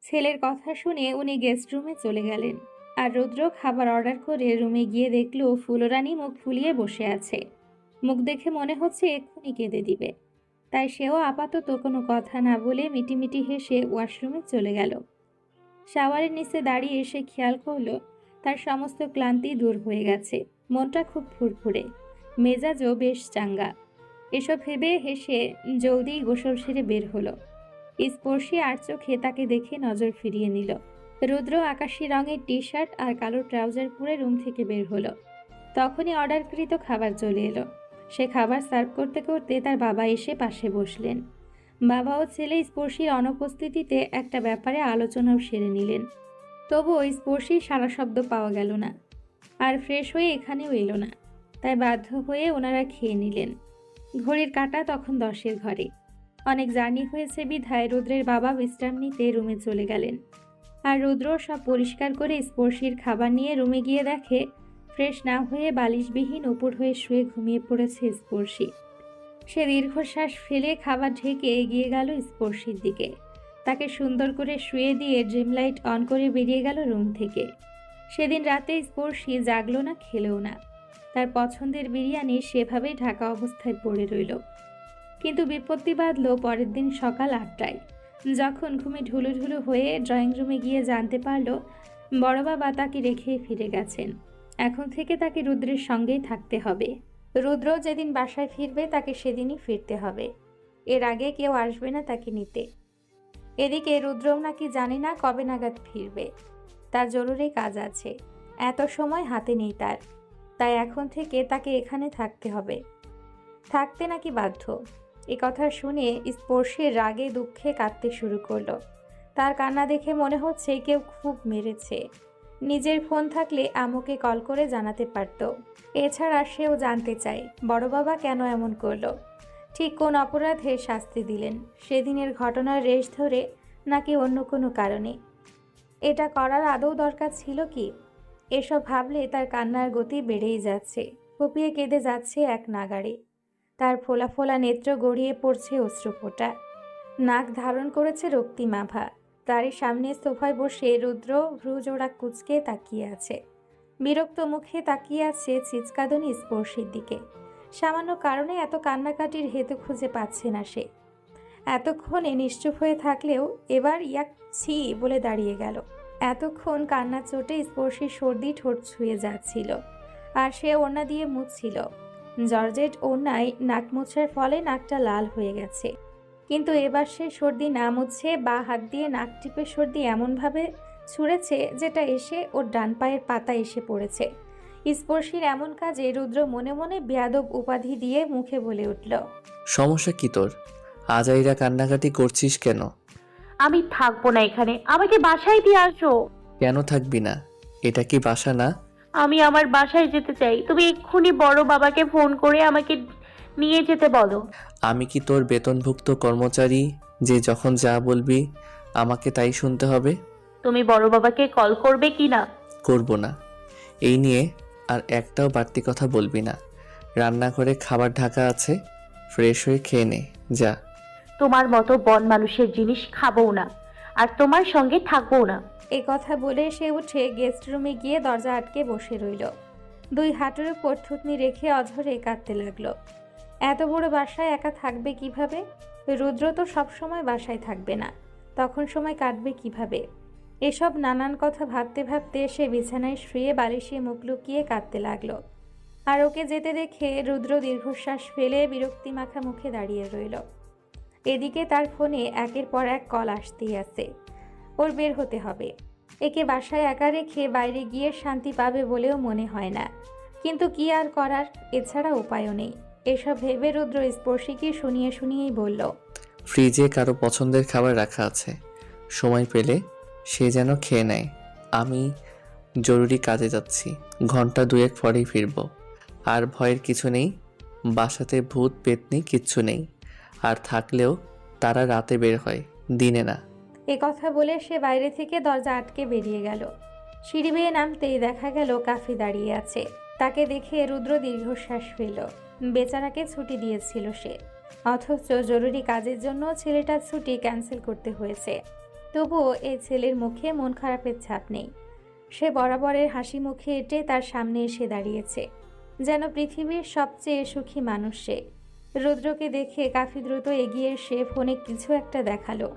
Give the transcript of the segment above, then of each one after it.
ছেলের কথা শুনে উনি গেস্ট রুমে চলে গেলেন। আর রুদ্র খাবার অর্ডার করে রুমে গিয়ে দেখলো ফুলরানী মুখ ফুলিয়ে বসে আছে। মুখ দেখে মনে হচ্ছে এক্ষুনি কেঁদে দিবে। তাই সেও আপাতত কোনো কথা না বলে মিটিমিটি হেসে ওয়াশরুমে চলে গেল। শাওয়ারের নিচে দাঁড়িয়ে সে খেয়াল করলো তার সমস্ত ক্লান্তি দূর হয়ে গেছে। মনটা খুব ফুরফুরে, মেজাজও বেশ চাঙ্গা। এসব ভেবে হেসে জলদি গোসল সেরে বের হলো। স্পর্শী আর চোখে তাকে দেখে নজর ফিরিয়ে নিল। রুদ্র আকাশি রঙের টি শার্ট আর কালো ট্রাউজার পরে রুম থেকে বের হলো। তখনই অর্ডারকৃত খাবার চলে এলো। সে খাবার সার্ভ করতে করতে তার বাবা এসে পাশে বসলেন। বাবা ও ছেলে স্পর্শীর অনুপস্থিতিতে একটা ব্যাপারে আলোচনাও সেরে নিলেন। তবুও স্পর্শীর সারা শব্দ পাওয়া গেল না, আর ফ্রেশ হয়ে এখানেও এলো না। তাই বাধ্য হয়ে ওনারা খেয়ে নিলেন। ঘড়ির কাঁটা তখন 10-এর ঘরে। অনেক জার্নি হয়েছে বিধায় রুদ্রের বাবা বিশ্রাম নিতে রুমে চলে গেলেন। আর রুদ্র সব পরিষ্কার করে স্পর্শীর খাবার নিয়ে রুমে গিয়ে দেখে ফ্রেশ না হয়ে বালিশবিহীন উপর হয়ে শুয়ে ঘুমিয়ে পড়েছে স্পর্শী। সে দীর্ঘশ্বাস ফেলে খাবার ঢেকে এগিয়ে গেল স্পর্শীর দিকে। তাকে সুন্দর করে শুয়ে দিয়ে ড্রিম লাইট অন করে বেরিয়ে গেল রুম থেকে। সেদিন রাতে স্পর্শী জাগলো না, খেলেও না। তার পছন্দের বিরিয়ানি সেভাবেই ঢাকা অবস্থায় পড়ে রইল। কিন্তু বিপত্তি বাঁধল পরের দিন সকাল 8টায়, যখন ঘুমে ঢুলুঢুলু হয়ে ড্রয়িং রুমে গিয়ে জানতে পারল বড় বাবা তাকে রেখে ফিরে গেছেন। এখন থেকে তাকে রুদ্রের সঙ্গেই থাকতে হবে। রুদ্র যেদিন বাসায় ফিরবে তাকে সেদিনই ফিরতে হবে। এর আগে কেউ আসবে না তাকে নিতে। এদিকে রুদ্রও নাকি জানে না কবে নাগাদ ফিরবে। তার জরুরি কাজ আছে, এত সময় হাতে নেই তার। তাই এখন থেকে তাকে এখানে থাকতে হবে। থাকতে নাকি বাধ্য। এ কথা শুনে স্পর্শের রাগে দুঃখে কাঁদতে শুরু করলো। তার কান্না দেখে মনে হচ্ছে কেউ খুব মেরেছে। নিজের ফোন থাকলে আম্মুকে কল করে জানাতে পারত। এছাড়া সেও জানতে চায় বড় বাবা কেন এমন করলো, ঠিক কোন অপরাধে শাস্তি দিলেন, সেদিনের ঘটনার রেশ ধরে নাকি অন্য কোনো কারণে। এটা করার আদৌ দরকার ছিল কি? এসব ভাবলে তার কান্নার গতি বেড়েই যাচ্ছে। ফুপিয়ে কেঁদে যাচ্ছে এক নাগাড়ে। তার ফোলা ফোলা নেত্র গড়িয়ে পড়ছে অশ্রুফোঁটা। নাক ধারণ করেছে রক্তিমাভা। তারই সামনে সোফায় বসে রুদ্র ভ্রুজোড়া কুঁচকে তাকিয়ে আছে। বিরক্ত মুখে তাকিয়ে আছে চিৎকাদনী স্পর্শীর দিকে। সামান্য কারণে এত কান্নাকাটির হেতু খুঁজে পাচ্ছে না সে। এতক্ষণে নিশ্চুপ হয়ে থাকলেও এবার ইয়াক ছি বলে দাঁড়িয়ে গেল। এতক্ষণ কান্না চোটে স্পর্শীর সর্দি ঠোঁট ছুঁয়ে যাচ্ছিল, আর সে ওড়না দিয়ে মুছছিল। জর্জেট ওড়নায় নাক মোছার ফলে নাকটা লাল হয়ে গেছে। কিন্তু এবার সে সর্দি না মুছে বা হাত দিয়ে নাক টিপে সর্দি এমনভাবে ছুঁড়েছে যেটা এসে ওর ডান পায়ের পাতা এসে পড়েছে। স্পর্শীর এমন কাজে রুদ্র মনে মনে বেয়াদব উপাধি দিয়ে মুখে বলে উঠল, সমস্যা কি তোর? আজাইরা কান্নাকাটি করছিস কেন? আমি থাকবো না এখানে, আমাকে বাসায় দিয়ে আসো। কেন থাকবি না? এটা কি বাসা না? আমি আমার বাসায় যেতে চাই। তুমি এক্ষুনি বড় বাবাকে ফোন করে আমাকে নিয়ে যেতে বলো। আমি কি তোর বেতনভুক্ত কর্মচারী যে যখন যা বলবি আমাকে তাই শুনতে হবে? তুমি বড় বাবাকে কল করবে কি না? করব না। এই নিয়ে আর একটাও বাড়তি কথা বলবি না। রান্নাঘরে খাবার ঢাকা আছে, ফ্রেশ হয়ে খেয়ে নে যা। তোমার মতো বন মানুষের জিনিস খাবো না, আর তোমার সঙ্গে থাকবো না। এ কথা বলে সে উঠে গেস্ট রুমে গিয়ে দরজা আটকে বসে রইল। দুই হাঁটুর উপর থুতনি রেখে অঝরে কাঁদতে লাগলো। এত বড় বাসায় একা থাকবে কিভাবে? রুদ্র তো সবসময় বাসায় থাকবে না, তখন সময় কাটবে কিভাবে? এসব নানান কথা ভাবতে ভাবতে সে বিছানায় শুয়ে বালিশে মুখ লুকিয়ে কাঁদতে লাগলো। আর ওকে যেতে দেখে রুদ্র দীর্ঘশ্বাস ফেলে বিরক্তি মাখা মুখে দাঁড়িয়ে রইল। এদিকে তার ফোনে একের পর এক কল আসতেই আছে। ওর বের হতে হবে। একে বাসায় একা রেখে বাইরে গিয়ে শান্তি পাবে বলেও মনে হয় না। কিন্তু কি আর করার, এছাড়া উপায়ও নেই। এসব ভেবে রুদ্র স্পর্শীকে শুনিয়ে শুনিয়েই বলল, ফ্রিজে কারো পছন্দের খাবার রাখা আছে, সময় পেলে সে যেন খেয়ে নেয়। আমি জরুরি কাজে যাচ্ছি, ঘন্টা দুয়েক পরেই ফিরব। আর ভয়ের কিছু নেই, বাসাতে ভূত পেতনি কিচ্ছু নেই। আর থাকলেও তারা রাতে বের হয়, দিনে না। এ কথা বলে সে বাইরে থেকে দরজা আটকে বেরিয়ে গেল। সিঁড়ি বেয়ে নামতেই দেখা গেল কাফি দাঁড়িয়ে আছে। তাকে দেখে রুদ্র দীর্ঘশ্বাস ফেলল। বেচারাকে ছুটি দিয়েছিল সে, অথচ জরুরি কাজের জন্য ছেলেটার ছুটি ক্যান্সেল করতে হয়েছে। তবুও এই ছেলের মুখে মন খারাপের ছাপ নেই। সে বরাবরের হাসি মুখে এঁটে তার সামনে এসে দাঁড়িয়েছে, যেন পৃথিবীর সবচেয়ে সুখী মানুষ সে। রুদ্রকে দেখে কাফি দ্রুত এগিয়ে এসে ফোনে কিছু একটা দেখালো।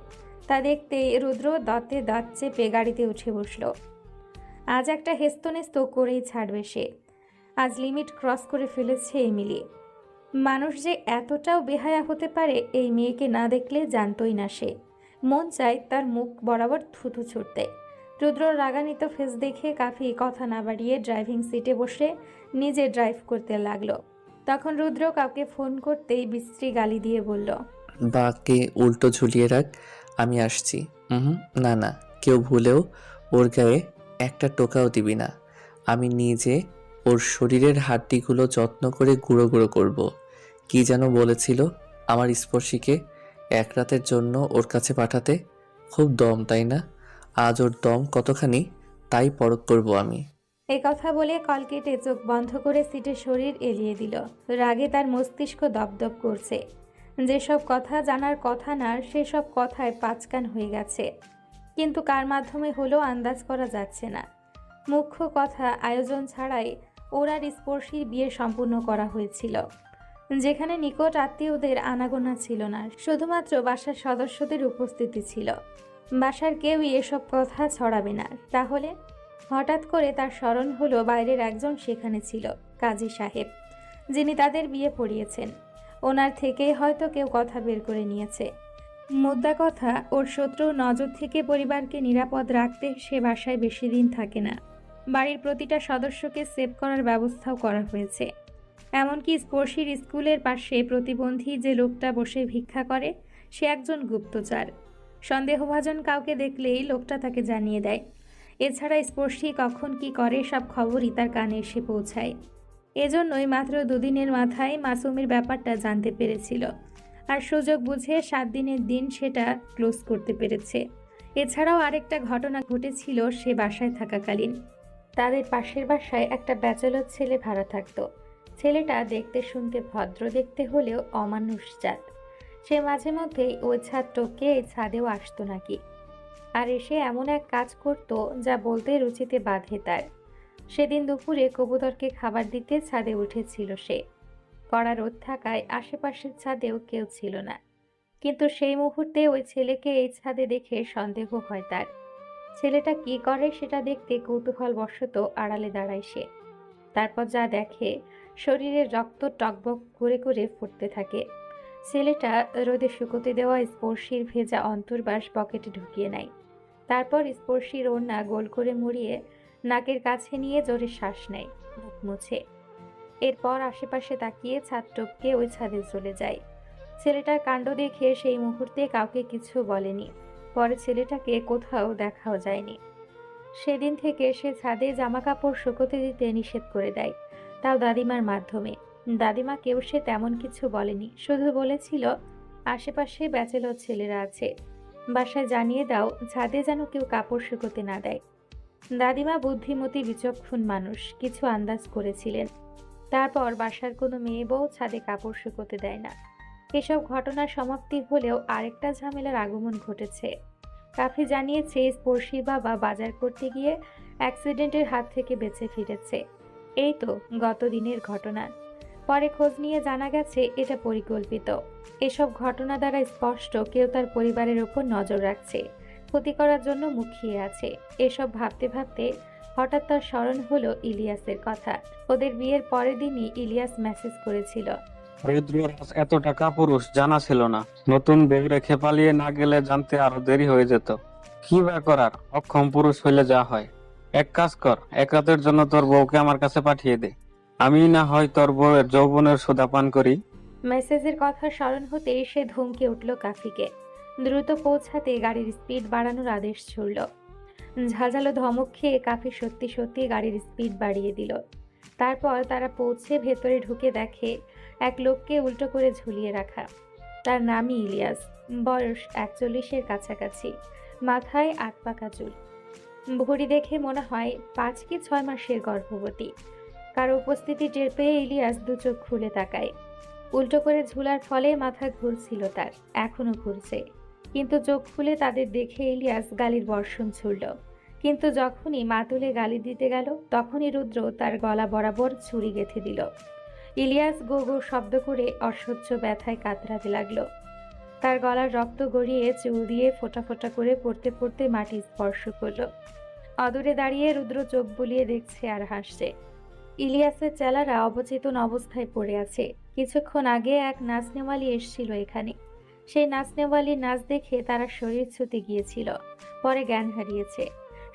তা দেখতেই রুদ্র দাঁতে দাঁত চেপে গাড়িতে উঠে বসল। আজ একটা হেস্তনেস্ত করেই ছাড়বে সে। আজ লিমিট ক্রস করে ফেলেছে এমিলি। মানুষ যে এতটাও বেহায়া হতে পারে এই মেয়েকে না দেখলে জানতই না সে। মন চায় তার মুখ বরাবর থুতু ছুটতে। রুদ্রর রাগান্বিত ফেস দেখে কাফি কথা না বাড়িয়ে ড্রাইভিং সিটে বসে নিজে ড্রাইভ করতে লাগলো। তখন রুদ্র কাউকে ফোন করতেই বিশ্রী গালি দিয়ে বলল, বাকে উল্টো ঝুলিয়ে রাখ, আমি আসছি। না না, কেউ ভুলেও ওর গায়ে একটা টোকাও দিবি না। আমি নিজে ওর শরীরের হাড্ডিগুলো যত্ন করে গুঁড়ো গুঁড়ো করব। কি যেন বলেছিল আমার স্পর্শীকে এক রাতের জন্য ওর কাছে পাঠাতে? খুব দম, তাই না? আজ ওর দম কতখানি তাই পরখ করব আমি। এই কথা বলে কল কেটে চোখ বন্ধ করে সিটে শরীর এলিয়ে দিল। রাগে তার মস্তিষ্ক দপদপ করছে। যেসব কথা জানার কথা না সেসব কথায় পাঁচকান হয়ে গেছে, কিন্তু কার মাধ্যমে হলো আন্দাজ করা যাচ্ছে না। মুখ্য কথা, আয়োজন ছাড়াই ওর আর স্পর্শীর বিয়ে সম্পূর্ণ করা হয়েছিল, যেখানে নিকট আত্মীয়দের আনাগোনা ছিল না, শুধুমাত্র বাসার সদস্যদের উপস্থিতি ছিল। বাসার কেউই এসব কথা ছড়াবে না। তাহলে হঠাৎ করে তার স্মরণ হলো বাইরের একজন সেখানে ছিল, কাজী সাহেব, যিনি তাদের বিয়ে পড়িয়েছেন। ওনার থেকেই হয়তো কেউ কথা বের করে নিয়েছে। মোদ্দা কথা, ওর শত্রুর নজর থেকে পরিবারকে নিরাপদ রাখতে সে বাসায় বেশি দিন থাকে না। বাড়ির প্রতিটা সদস্যকে সেভ করার ব্যবস্থাও করা হয়েছে। এমনকি স্পর্শীর স্কুলের পাশে প্রতিবন্ধী যে লোকটা বসে ভিক্ষা করে সে একজন গুপ্তচর। সন্দেহভাজন কাউকে দেখলেই লোকটা তাকে জানিয়ে দেয়। এছাড়া স্পর্শী কখন কি করে সব খবরই তার কানে এসে পৌঁছায়। এজন্যই মাত্র দুদিনের মাথায় মাসুমের ব্যাপারটা জানতে পেরেছিল, আর সুযোগ বুঝে 7 দিনের দিন সেটা ক্লোজ করতে পেরেছে। এছাড়াও আরেকটা ঘটনা ঘটেছিল সে বাসায় থাকাকালীন। তাদের পাশের বাসায় একটা ব্যাচেলর ছেলে ভাড়া থাকতো। ছেলেটা দেখতে শুনতে ভদ্র দেখতে হলেও অমানুষ জাত। সে মাঝে মধ্যেই ওই ছাত্রকে এই ছাদেও আসতো নাকি, আর এসে এমন এক কাজ করত যা বলতে রুচিতে বাধে তার। সেদিন দুপুরে কবুতরকে খাবার দিতে ছাদে উঠেছিল সে। কড়া রোদ থাকায় আশেপাশের ছাদেও কেউ ছিল না, কিন্তু সেই মুহূর্তে ওই ছেলেকে এই ছাদে দেখে সন্দেহ হয় তার। ছেলেটা কি করে সেটা দেখতে কৌতূহলবশত আড়ালে দাঁড়ায় সে। তারপর যা দেখে, শরীরের রক্ত টকবক করে করে ফুটতে থাকে। ছেলেটা রোদে শুকোতে দেওয়া স্পর্শীর ভেজা অন্তর্বাস পকেটে ঢুকিয়ে নেয়। তারপর স্পর্শীর ওড়না গোল করে মুড়িয়ে নাকের কাছে নিয়ে জোরে শ্বাস নেয়, মুখ মুছে। এরপর আশেপাশে তাকিয়ে ছাদ টপকে ওই ছাদে চলে যায়। ছেলেটার কাণ্ড দেখে সেই মুহূর্তে কাউকে কিছু বলেনি। পরে ছেলেটাকে কোথাও দেখাও যায়নি। সেদিন থেকে সে ছাদে জামা কাপড় শুকোতে দিতে নিষেধ করে দেয়, তাও দাদিমার মাধ্যমে। দাদিমাকেও সে তেমন কিছু বলেনি, শুধু বলেছিল আশেপাশে ব্যাচেলর ছেলেরা আছে, বাসায় জানিয়ে দাও ছাদে যেন কেউ কাপড় শুকোতে না দেয়। দাদিমা বুদ্ধিমতী বিচক্ষণ মানুষ, কিছু আন্দাজ করেছিলেন। তারপর বাসার কোনো মেয়ে বউ ছাদে কাপড় শুকোতে দেয় না। এসব ঘটনার সমাপ্তি হলেও আরেকটা ঝামেলার আগমন ঘটেছে। কাফি জানিয়েছে স্পর্শীর বাবা বাজার করতে গিয়ে অ্যাক্সিডেন্টের হাত থেকে বেঁচে ফিরেছে। এই তো গত দিনের ঘটনা। পরে খোঁজ নিয়ে জানা গেছে এটা পরিকল্পিত। এসব ঘটনা দ্বারা স্পষ্ট কেউ তার পরিবারের ওপর নজর রাখছে, ক্ষতি করার জন্য মুখিয়ে আছে। এসব ভাবতে ভাবতে হঠাৎ তার স্মরণ হলো ইলিয়াসের কথা। ওদের বিয়ের পরের দিনই ইলিয়াস মেসেজ করেছিল, রুদ্র এত টাকা পুরুষ জানা ছিল না। নতুন বেগ রেখে পালিয়ে না গেলে জানতে আরো দেরি হয়ে যেত। কি বা করার, অক্ষম পুরুষ হইলে যা হয়। এক কাজ কর, এক রাতের জন্য তোর বউকে আমার কাছে পাঠিয়ে দে। আমি না হয় তোর বউয়ের যৌবনের সুধা পান করি। মেসেজের কথা স্মরণ হতেই সে ধমকে উঠল কাফিকে। দ্রুত পৌঁছাতে গাড়ির স্পিড বাড়ানোর আদেশ ছুড়ল। ঝাঁঝালো ধমক খেয়ে কাফি সত্যি সত্যি গাড়ির স্পিড বাড়িয়ে দিল। তারপর তারা পৌঁছে ভেতরে ঢুকে দেখে এক লোককে উল্টো করে ঝুলিয়ে রাখা। তার নামই ইলিয়াস, বয়স 41-এর কাছাকাছি, মাথায় 8 পাকা চুল। ভুঁড়ি দেখে মনে হয় 5 কি 6 মাসের গর্ভবতী। কারো উপস্থিতি টের পেয়ে ইলিয়াস দু চোখ খুলে তাকায়। উল্টো করে ঝুলার ফলে মাথা ঘুরছিল তার, এখনো ঘুরছে। কিন্তু চোখ খুলে তাদের দেখে ইলিয়াস গালির বর্ষণ ছুড়ল। কিন্তু যখনই মা তুলে গালি দিতে গেল তখনই রুদ্র তার গলা বরাবর ছুরি গেঁথে দিল। ইলিয়াস গো গো শব্দ করে অসহ্য ব্যথায় কাতরাতে লাগলো। তার গলার রক্ত গড়িয়ে চুল দিয়ে ফোঁটা ফোঁটা করে পড়তে পড়তে মাটি স্পর্শ করলো। অদূরে দাঁড়িয়ে রুদ্র চোখ বুলিয়ে দেখছে আর হাসছে। ইলিয়াসের চেলারা অবচেতন অবস্থায় পড়ে আছে। কিছুক্ষণ আগে এক নাচনেওয়ালি এসেছিল এখানে। সেই নাচনেওয়ালির নাচ দেখে তারা শরীর ছুতে গিয়েছিল, পরে জ্ঞান হারিয়েছে।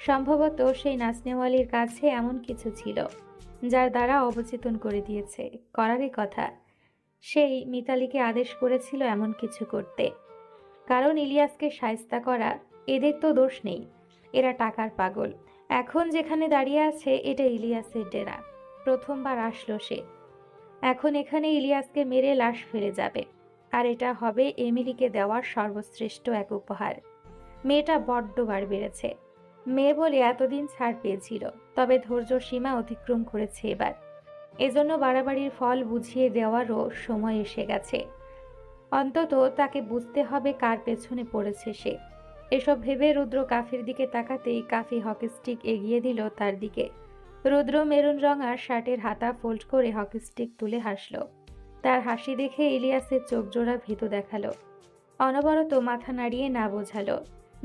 সম্ভবত সেই নাচনেওয়ালির কাছে এমন কিছু ছিল যার দ্বারা অবচেতন করে দিয়েছে। করারই কথা, সেই মিতালিকে আদেশ করেছিল এমন কিছু করতে। কারণ ইলিয়াসকে শায়েস্তা করা, এদের তো দোষ নেই, এরা টাকার পাগল। এখন যেখানে দাঁড়িয়ে আছে এটা ইলিয়াসের ডেরা। প্রথমবার আসলো সে, এখন এখানে ইলিয়াসকে মেরে লাশ ফেলে যাবে। আর এটা হবে এমিলিকে দেওয়ার সর্বশ্রেষ্ঠ এক উপহার। মেয়েটা বড্ড বার বেড়েছে। মেয়ে বলে এতদিন ছাড় পেয়েছিল, তবে ধৈর্য সীমা অতিক্রম করেছে এবার। এজন্য বাড়াবাড়ির ফল বুঝিয়ে দেওয়ারও সময় এসে গেছে। অন্তত তাকে বুঝতে হবে কার পেছনে পড়েছে সে। এসব ভেবে রুদ্র কাফির দিকে তাকাতেই কাফি হকি স্টিক এগিয়ে দিল তার দিকে। রুদ্র মেরুন রঙা শার্টের হাতা ফোল্ড করে হকি স্টিক তুলে হাসল। তার হাসি দেখে ইলিয়াসের চোখ জোড়া ভীতু দেখালো। অনবরত মাথা নাড়িয়ে না বোঝালো।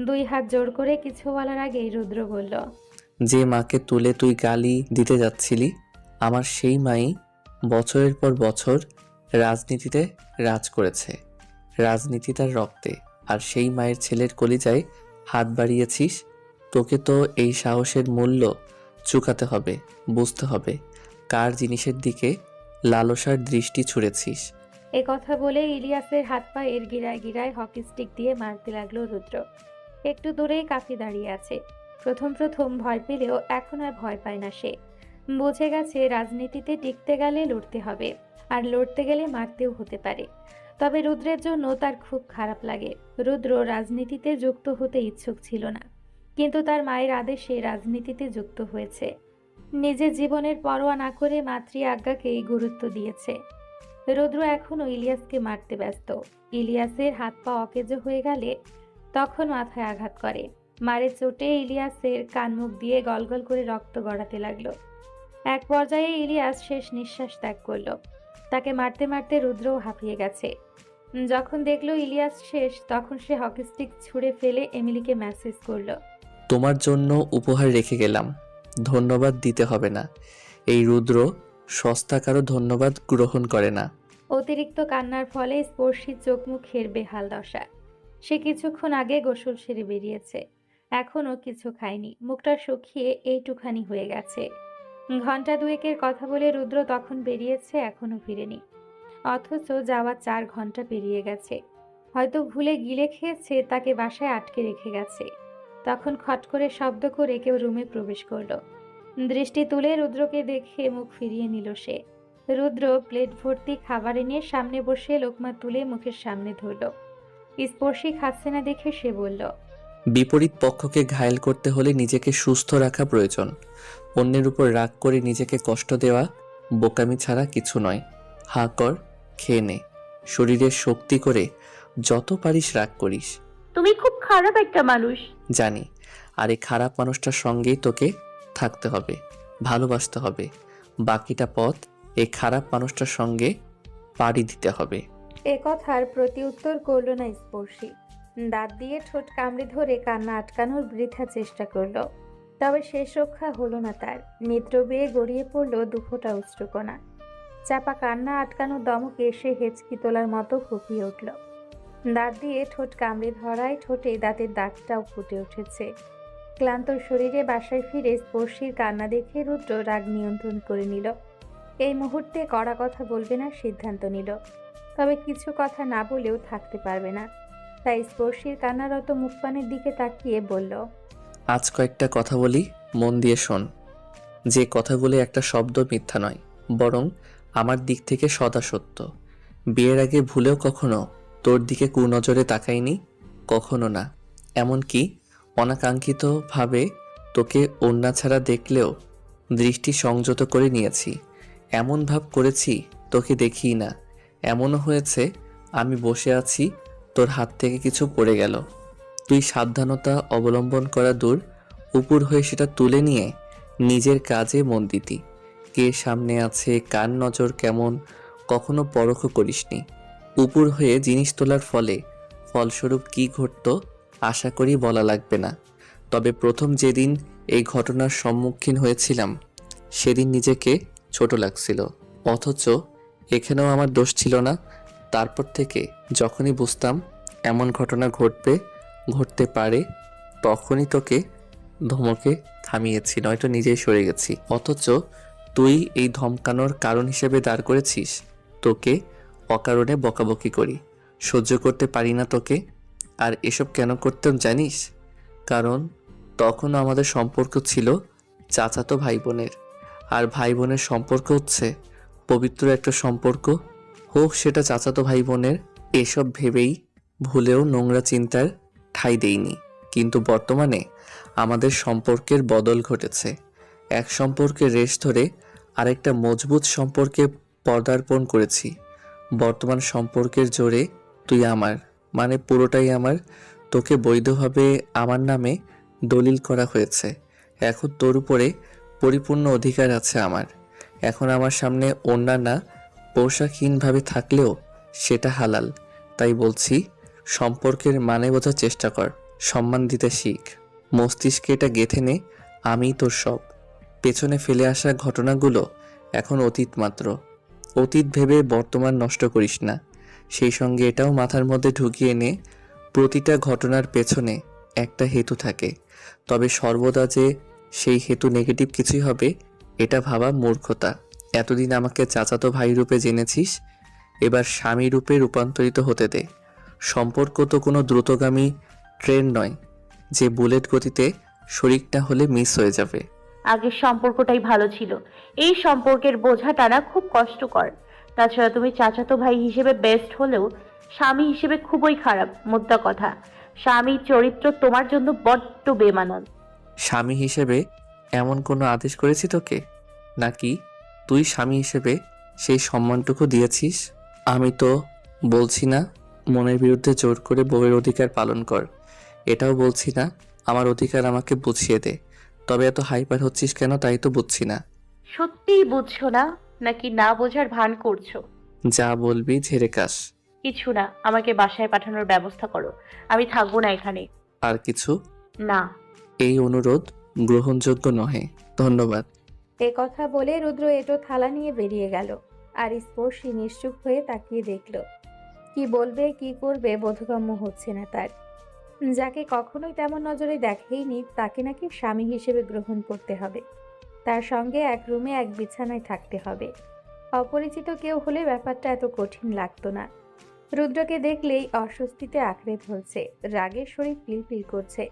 দুই হাত জোর করে কিছু বলার আগেই রুদ্র বলল, যে মাকে তুলে তুই গালি দিতে যাচ্ছিলি, আমার সেই মাই বছরের পর বছর রাজনীতিতে রাজ করেছে। রাজনীতি তার রক্তে, আর সেই মায়ের ছেলের কলিজায় হাত বাড়িয়েছিস। তোকে তো এই সাহসের মূল্য চুকাতে হবে, বুঝতে হবে কার জিনিসের দিকে লালসার দৃষ্টি ছুঁড়েছিস। এ কথা বলে ইলিয়াসের হাত পায়ের গিরায় গিরায় হকি স্টিক দিয়ে মারতে লাগলো রুদ্র। একটু দূরেই কাফি দাঁড়িয়ে আছে। প্রথম প্রথম ভয় পেলেও এখন আর ভয় পায় না সে। বুঝে গেছে রাজনীতিতে টিকতে গেলে লড়তে হবে, আর লড়তে গেলে মারতেও হতে পারে। তবে রুদ্রের জন্য তার খুব খারাপ লাগে। রুদ্র রাজনীতিতে যুক্ত হতে ইচ্ছুক ছিল না, কিন্তু তার মায়ের আদেশে রাজনীতিতে যুক্ত হয়েছে। নিজের জীবনের পরোয়া না করে মাতৃ আজ্ঞাকেই গুরুত্ব দিয়েছে। রুদ্র এখনও ইলিয়াসকে মারতে ব্যস্ত। ইলিয়াসের হাত পা অকেজো হয়ে গেলে তখন মাথায় আঘাত করে। মারের চোটে ইলিয়াসের কানমুখ দিয়ে গলগল করে রক্ত গড়াতে লাগলো। এক পর্যায়ে ইলিয়াস শেষ নিঃশ্বাস ত্যাগ করলো। তাকে মারতে মারতে রুদ্রও হাঁপিয়ে গেছে। যখন দেখলো ইলিয়াস শেষ, তখন সে হকি স্টিক ছুঁড়ে ফেলে এমিলিকে মেসেজ করলো, তোমার জন্য উপহার রেখে গেলাম, ধন্যবাদ দিতে হবে না। এই রুদ্র সস্তা কারো ধন্যবাদ গ্রহণ করে না। অতিরিক্ত কান্নার ফলে স্পর্শী চোখ মুখের বেহাল দশা। সে কিছুক্ষণ আগে গোসল সেরে বেরিয়েছে, এখনো কিছু খায়নি। মুখটা শুকিয়ে এইটুখানি হয়ে গেছে। ঘন্টা দুয়েকের কথা বলে রুদ্র তখন বেরিয়েছে, এখনো ফিরেনি। অথচ যাওয়া 4 ঘন্টা পেরিয়ে গেছে। হয়তো ভুলে গিলে খেয়েছে, তাকে বাসায় আটকে রেখে গেছে। তখন খট করে শব্দ করে কেউ রুমে প্রবেশ করলো। দৃষ্টি তুলে রুদ্রকে দেখে মুখ ফিরিয়ে নিল সে। রুদ্র প্লেট ভর্তি খাবার এনে সামনে বসে লোকমা তুলে মুখের সামনে ধরল। স্পর্শী খাচ্ছে না দেখে সে বলল, বিপরীত পক্ষকে ঘায়েল করতে হলে নিজেকে সুস্থ রাখা প্রয়োজন। অন্যের উপর রাগ করে নিজেকে কষ্ট দেওয়া বোকামি ছাড়া কিছু নয়। হা কর, খেয়ে নে, শরীরের শক্তি করে যত পারিস রাগ করিস। তুমি খুব খারাপ একটা মানুষ। জানি, আর এই খারাপ মানুষটার সঙ্গেই তোকে থাকতে হবে, ভালোবাসতে হবে। বাকিটা পথ এই খারাপ মানুষটার সঙ্গে পাড়ি দিতে হবে। এ কথার প্রতি উত্তর করল না স্পর্শী। দাঁত দিয়ে ঠোঁট কামড়ে ধরে কান্না আটকানোর বৃথা চেষ্টা করলো। তবে শেষ রক্ষা হলো না তার। নেত্র বেয়ে গড়িয়ে পড়ল দুফোঁটা অশ্রুকণা। চাপা কান্না আটকানোর দমকে সে হেঁচকি তোলার মতো ফুঁপিয়ে উঠল। দাঁত দিয়ে ঠোঁট কামড়ে ধরায় ঠোঁটে দাঁতের দাগটাও ফুটে উঠেছে। ক্লান্ত শরীরে বাসায় ফিরে স্পর্শীর কান্না দেখে রুদ্র রাগ নিয়ন্ত্রণ করে নিল। এই মুহূর্তে কড়া কথা বলবে না সিদ্ধান্ত নিল। তবে কিছু কথা না বলেও থাকতে পারবে না। তাই স্পর্শীর কান্নারত মুখপানের দিকে তাকিয়ে বলল, আজ কয়েকটা কথা বলি, মন দিয়ে শোন। যে কথাগুলো একটা শব্দ মিথ্যা নয়, বরং আমার দিক থেকে সদা সত্য। বিয়ের আগে ভুলেও কখনো তোর দিকে কুনজরে তাকাইনি, কখনো না। এমনকি অনাকাঙ্ক্ষিতভাবে তোকে ওড়না ছাড়া দেখলেও দৃষ্টি সংযত করে নিয়েছি। এমন ভাব করেছি তোকে দেখিই না। এমনও হয়েছে আমি বসে আছি, তোর হাত থেকে কিছু পড়ে গেল। তুই সাবধানতা অবলম্বন করা দূর, উপর হয়ে সেটা তুলে নিয়ে নিজের কাজে মন দিতি। কে সামনে আছে, কার নজর কেমন, কখনো পরখ করিসনি। উপর হয়ে জিনিস তোলার ফলস্বরূপ কি ঘটতো আশা করি বলা লাগবে না। তবে প্রথম যেদিন এই ঘটনার সম্মুখীন হয়েছিলাম সেদিন নিজেকে ছোট লাগছিল, অথচ এখানেও আমার দোষ ছিল না। তারপর থেকে যখনই বুঝতাম এমন ঘটনা ঘটতে পারে, তখনই তোকে ধমকে থামিয়েছি, নয়তো নিজেই সরে গেছি। অথচ তুই এই ধমকানোর কারণ হিসেবে দাঁড় করেছিস। তোকে অকারণে বকাবকি করি, সহ্য করতে পারি না তোকে। আর এসব কেন করতাম জানিস? কারণ তখনও আমাদের সম্পর্ক ছিল চাচাতো ভাই বোনের, আর ভাই বোনের সম্পর্ক হচ্ছে পবিত্র একটা সম্পর্ক, হোক সেটা চাচাতো ভাই বোনের। এসব ভেবেই ভুলেও নোংরা চিন্তার ঠাঁই দেইনি। কিন্তু বর্তমানে আমাদের সম্পর্কের বদল ঘটেছে। এক সম্পর্কের রেশ ধরে আরেকটা মজবুত সম্পর্কে পদার্পণ করেছি। বর্তমান সম্পর্কের জোরে তুই আমার, মানে পুরোটাই আমার। তোকে বৈধভাবে আমার নামে দলিল করা হয়েছে। এখন তোর উপরে পরিপূর্ণ অধিকার আছে আমার। এখন আমার সামনে অন্যান্য পোশাকহীনভাবে থাকলেও সেটা হালাল। তাই বলছি, সম্পর্কের মানে বোঝার চেষ্টা কর, সম্মান দিতে শিখ। মস্তিষ্কে এটা গেঁথে নে, আমিই তোর সব। পেছনে ফেলে আসা ঘটনাগুলো এখন অতীত মাত্র। অতীত ভেবে বর্তমান নষ্ট করিস না। সেই সঙ্গে এটাও মাথার মধ্যে ঢুকিয়ে নে, প্রতিটা ঘটনার পেছনে একটা হেতু থাকে। তবে সর্বদা যে সেই হেতু নেগেটিভ কিছুই হবে এটা ভাবা মূর্খতা। এতদিন আমাকে চাচাতো ভাই রূপে জেনেছিস, এবার স্বামী রূপে রূপান্তরিত হতে দে। সম্পর্ক তো কোনো দ্রুতগামী ট্রেন নয় যে বুলেট গতিতে শরিক না হলে মিস হয়ে যাবে। আগের সম্পর্কটাই ভালো ছিল। এই সম্পর্কের বোঝা টানা খুব কষ্টকর। তাছাড়া তুমি চাচাতো ভাই হিসেবে বেস্ট হলেও স্বামী হিসেবে খুবই খারাপ। মোদ্দা কথা, স্বামীর চরিত্র তোমার জন্য বড্ড বেমানান। স্বামী হিসেবে এমন কোনো আদেশ করেছি তোকে, নাকি তুই স্বামী হিসেবে সেই সম্মানটুকু দিয়েছিস? আমি তো বলছি না মনের বিরুদ্ধে জোর করে বউয়ের অধিকার পালন কর, এটাও বলছি না আমার অধিকার আমাকে বুঝিয়ে দে। তবে এত হাইপার হচ্ছিস কেন তাই তো বুঝছি না। সত্যিই বুঝছো না, নাকি না বোঝার ভান করছো? যা বলবি ঝেড়ে কাস। কিছু না, আমাকে বাসায় পাঠানোর ব্যবস্থা করো। আমি থাকবো না এখানে। আর কিছু? না। এই অনুরোধ গ্রহণযোগ্য নহে। ধন্যবাদ। এ কথা বলে রুদ্র এঁটো থালা নিয়ে বেরিয়ে গেল। আর স্পর্শী নিশ্চুপ হয়ে তাকিয়ে দেখল। কি বলবে কি করবে বোধগম্য হচ্ছে না তার। যাকে কখনোই তেমন নজরে দেখেইনি তাকে নাকি স্বামী হিসেবে গ্রহণ করতে হবে, তার সঙ্গে এক রুমে এক বিছানায় থাকতে হবে। অপরিচিত কেউ হলে ব্যাপারটা এত কঠিন লাগতো না। রুদ্রকে দেখলেই অস্বস্তিতে আঁকড়ে ধরছে, রাগের শরীর পিলপিল করছে।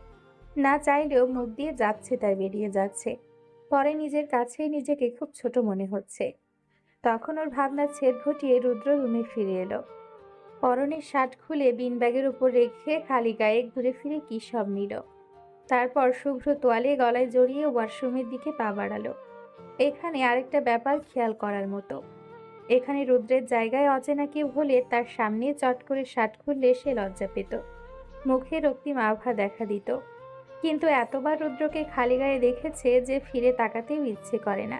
না চাইলেও মুখ দিয়ে যাচ্ছে তাই বেরিয়ে যাচ্ছে। পরে নিজের কাছেই নিজেকে খুব ছোট মনে হচ্ছে। তখন ওর ভাবনা ছেদ ঘটিয়ে রুদ্র রুমে ফিরে এলো। পরনের শার্ট খুলে বিন ব্যাগের উপর রেখে খালি গায়ে ঘুরে ফিরে কি সব নিল। তারপর শুভ্র তোয়ালে গলায় জড়িয়ে ওয়াশরুমের দিকে পা বাড়ালো। এখানে আরেকটা ব্যাপার খেয়াল করার মতো, এখানে রুদ্রের জায়গায় অচেনা কেউ হলে তার সামনে চট করে শার্ট খুললে সে লজ্জা পেত, মুখে রক্তিম আভা দেখা দিত। কিন্তু এতবার রুদ্রকে খালি গায়ে দেখেছে যে ফিরে তাকাতেও ইচ্ছে করে না।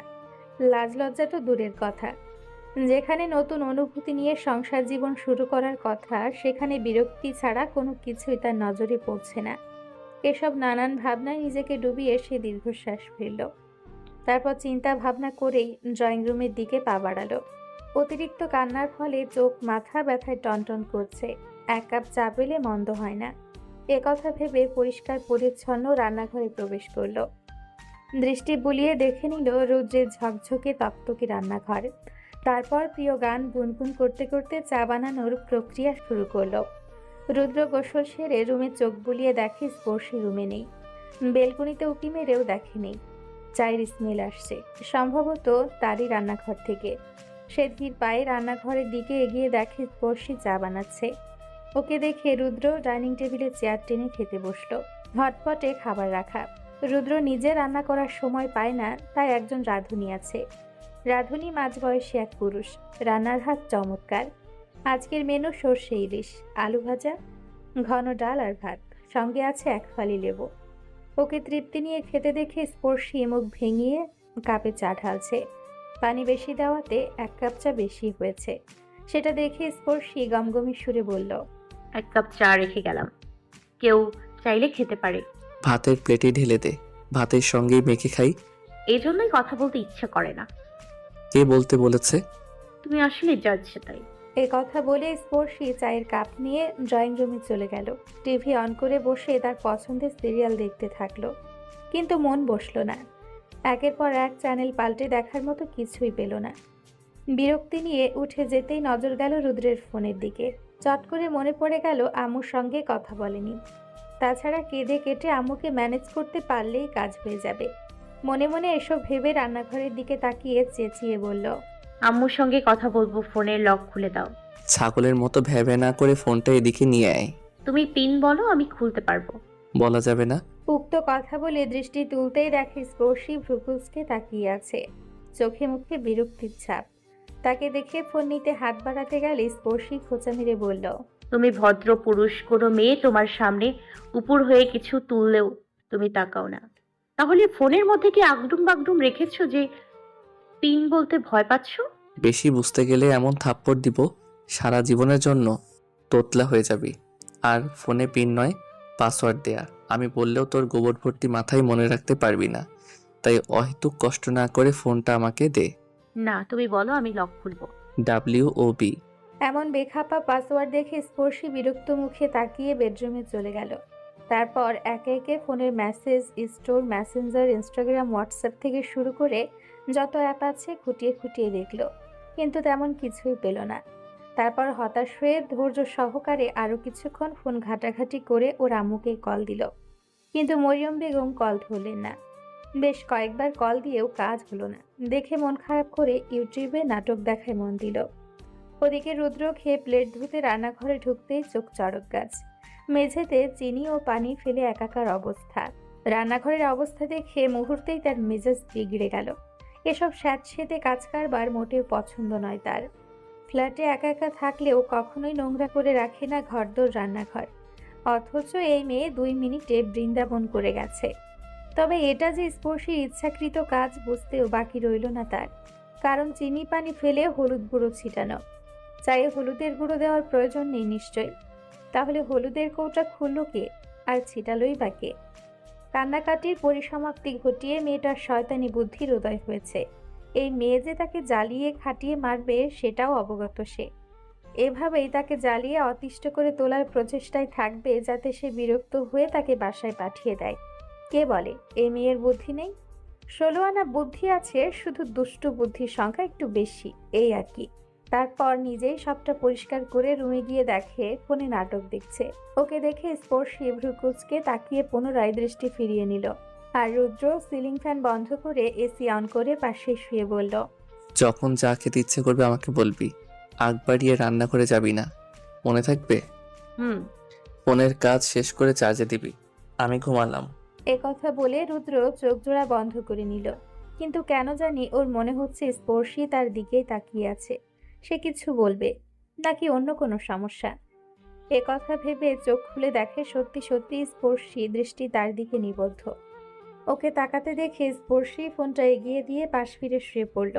লাজ লজ্জা তো দূরের কথা, যেখানে নতুন অনুভূতি নিয়ে সংসার জীবন শুরু করার কথা সেখানে বিরক্তি ছাড়া কোনো কিছুই তার নজরে পড়ছে না। এসব নানান ভাবনায় নিজেকে ডুবিয়ে সে দীর্ঘশ্বাস ফেলল। তারপর চিন্তা ভাবনা করেই ড্রয়িং রুমের দিকে পা বাড়ালো। অতিরিক্ত কান্নার ফলে চোখ মাথা ব্যথায় টনটন করছে। এক কাপ চা পেলে মন্দ হয় না, একথা ভেবে পরিষ্কার পরিচ্ছন্ন রান্নাঘরে প্রবেশ করলো। দৃষ্টি বুলিয়ে দেখে নিল রৌদ্রের ঝকঝকে তকতকে রান্নাঘর। তারপর প্রিয় গান গুনগুন করতে করতে চা বানানোর প্রক্রিয়া শুরু করলো। রুদ্র গোসল সেরে রুমে চোখ বুলিয়ে দেখে স্পর্শী রুমে নেই। বেলকনিতে উঁকি মেরেও দেখেনি। চায়ের স্মেল আসছে, সম্ভবত তারই রান্নাঘর থেকে। সে ধীর পায়ে রান্নাঘরের দিকে এগিয়ে দেখে স্পর্শী চা বানাচ্ছে। ওকে দেখে রুদ্র ডাইনিং টেবিলে চেয়ার টেনে খেতে বসলো। হটপটে খাবার রাখা। রুদ্র নিজে রান্না করার সময় পায় না, তাই একজন রাঁধুনি আছে। রাঁধুনি মাঝবয়সী এক পুরুষ, রান্নার হাত চমৎকার। আজকের মেনু সর্ষে ইলিশ, আলু ভাজা, ঘন ডাল আর ভাত, সঙ্গে আছে এক ফালি লেবু। ওকে তৃপ্তি নিয়ে খেতে দেখে স্পর্শী মুখ ভেঙিয়ে কাপে চা ঢালছে। পানি বেশি দেওয়াতে 1 কাপ চা বেশি হয়েছে। সেটা দেখে স্পর্শী গমগমে সুরে বলল, 1 কাপ চা রেখে গেলাম, কেউ চাইলে খেতে পারে। ভাতের প্লেটে ঢেলে দে, ভাতের সঙ্গেই মেখে খাই। এই জন্যই কথা বলতে ইচ্ছা করে না। কে বলতে বলেছে? তুমি আসলে যাচ্ছে তাই। এই কথা বলে স্পর্শী চায়ের কাপ নিয়ে ড্রয়িং রুমে চলে গেল। টিভি অন করে বসে তার পছন্দের সিরিয়াল দেখতে থাকলো, কিন্তু মন বসলো না। একের পর এক চ্যানেল পাল্টে দেখার মতো কিছুই পেল না। বিরক্তি নিয়ে উঠে যেতেই নজর গেল রুদ্রের ফোনের দিকে। চট করে মনে পড়ে গেল আম্মুর সঙ্গে কথা বলেনি। তাছাড়া কেঁদে কেটে আম্মুকে ম্যানেজ করতে পারলেই কাজ হয়ে যাবে। মনে মনে এসব ভেবে রান্নাঘরের দিকে তাকিয়ে চেঁচিয়ে বলল, আম্মুর সঙ্গে কথা বলবো, ফোনের লক খুলে দাও। ছাগলের মতো ভ্যাবে না করে ফোনটা এদিকে নিয়ে আয়। তুমি পিন বলো, আমি খুলতে পারবো। বলা যাবে না। উক্ত কথা বলে দৃষ্টি তুলতেই দেখে স্পর্শী ভ্রুকুচকে তাকিয়ে আছে, চোখে মুখে বিরক্তির ছাপ। তাকে দেখে ফোন নিতে হাত বাড়াতে গেলে স্পর্শী খোঁচা মেরে বলল, তুমি ভদ্র পুরুষ, কোনো মেয়ে তোমার সামনে উপর হয়ে কিছু তুললেও তুমি তাকাও না। তাহলে ফোনের মধ্যে কি আগডুম বাগডুম রেখেছো যে পিন বলতে ভয় পাচ্ছো? বেশি বুঝতে গেলে এমন থাপ্পড় দিব, সারা জীবনের জন্য তোতলা হয়ে যাবি। আর ফোনে পিন নয়, পাসওয়ার্ড দেয়া। আমি বললেও তোর গোবর ভর্তি মাথায় মনে রাখতে পারবি না। তাই অহেতুক কষ্ট না করে ফোনটা আমাকে দে। না, তুমি বলো, আমি লক খুলবো। WOB। এমন বেখাপা পাসওয়ার্ড দেখে স্পর্শী বিরক্ত মুখে তাকিয়ে বেডরুমে চলে গেল। তারপর একে একে ফোনের message store, Messenger, Instagram, WhatsApp থেকে শুরু করে যত অ্যাপ আছে খুঁটিয়ে খুঁটিয়ে দেখল, কিন্তু তেমন কিছুই পেল না। তারপর হতাশ হয়ে ধৈর্য সহকারে আরও কিছুক্ষণ ফোন ঘাটাঘাটি করে ওর আম্মুকে কল দিল, কিন্তু মরিয়ম বেগম কল ধরলেন না। বেশ কয়েকবার কল দিয়েও কাজ হলো না। দেখে মন খারাপ করে ইউটিউবে নাটক দেখায় মন দিল। ওদিকে রুদ্র খেয়ে প্লেট ধুতে রান্নাঘরে ঢুকতেই চোখ চড়ক গাছ। মেঝেতে চিনি ও পানি ফেলে একাকার অবস্থা। রান্নাঘরের অবস্থা দেখে মুহূর্তেই তার মেজাজ বিগড়ে গেল। এসব স্যাঁতসেঁতে কাজ কারবার মোটেও পছন্দ নয় তার। ফ্ল্যাটে একা একা থাকলেও কখনোই নোংরা করে রাখে না ঘরদোর, রান্নাঘর। অথচ এই মেয়ে 2 মিনিটে বৃন্দাবন করে গেছে। তবে এটা যে স্পর্শীর ইচ্ছাকৃত কাজ বুঝতেও বাকি রইল না তার। কারণ চিনি পানি ফেলে হলুদ গুঁড়ো ছিটানো। চায়ে হলুদের গুঁড়ো দেওয়ার প্রয়োজন নেই নিশ্চয়। তাহলে হলুদের কৌটা খুলল কে, আর ছিটালই বা কে? কান্নাকাটির পরিসমাপ্তি ঘটিয়ে মেয়েটার শয়তানি বুদ্ধির উদয় হয়েছে। এই মেয়ে যে তাকে জ্বালিয়ে খাটিয়ে মারবে সেটাও অবগত সে। এভাবেই তাকে জ্বালিয়ে অতিষ্ঠ করে তোলার প্রচেষ্টায় থাকবে, যাতে সে বিরক্ত হয়ে তাকে বাসায় পাঠিয়ে দেয়। কে বলে এই মেয়ের বুদ্ধি নেই? 16 আনা বুদ্ধি আছে, শুধু দুষ্টু বুদ্ধির সংখ্যা একটু বেশি, এই আর কি। তারপর নিজেই সবটা পরিষ্কার করে রুমে গিয়ে দেখে ফোনে নাটক দেখছে। ওকে দেখে স্পর্শী ভ্রুকুচকে তাকিয়ে পুনরায় দৃষ্টি ফিরিয়ে নিল। আর রুদ্র সিলিং ফ্যান বন্ধ করে এসি অন করে পাশে শুয়ে বলল, যখন যা খেতে ইচ্ছে করবে আমাকে বলবি। আগ বাড়িয়ে রান্না করে যাবি না, মনে থাকবে? হুম। ফোনের কাজ শেষ করে চার্জে দিবি। আমি ঘুমালাম। এ কথা বলে রুদ্র চোখ জোড়া বন্ধ করে নিল। কিন্তু কেন জানি ওর মনে হচ্ছে স্পর্শী তার দিকেই তাকিয়ে আছে। সে কিছু বলবে নাকি অন্য কোনো সমস্যা। এ কথা ভেবে চোখ খুলে দেখে সত্যি সত্যি স্পর্শী দৃষ্টি তার দিকে নিবদ্ধ। ওকে তাকাতে দেখে স্পর্শী ফোনটা এগিয়ে দিয়ে পাশ ফিরে শুয়ে পড়ল।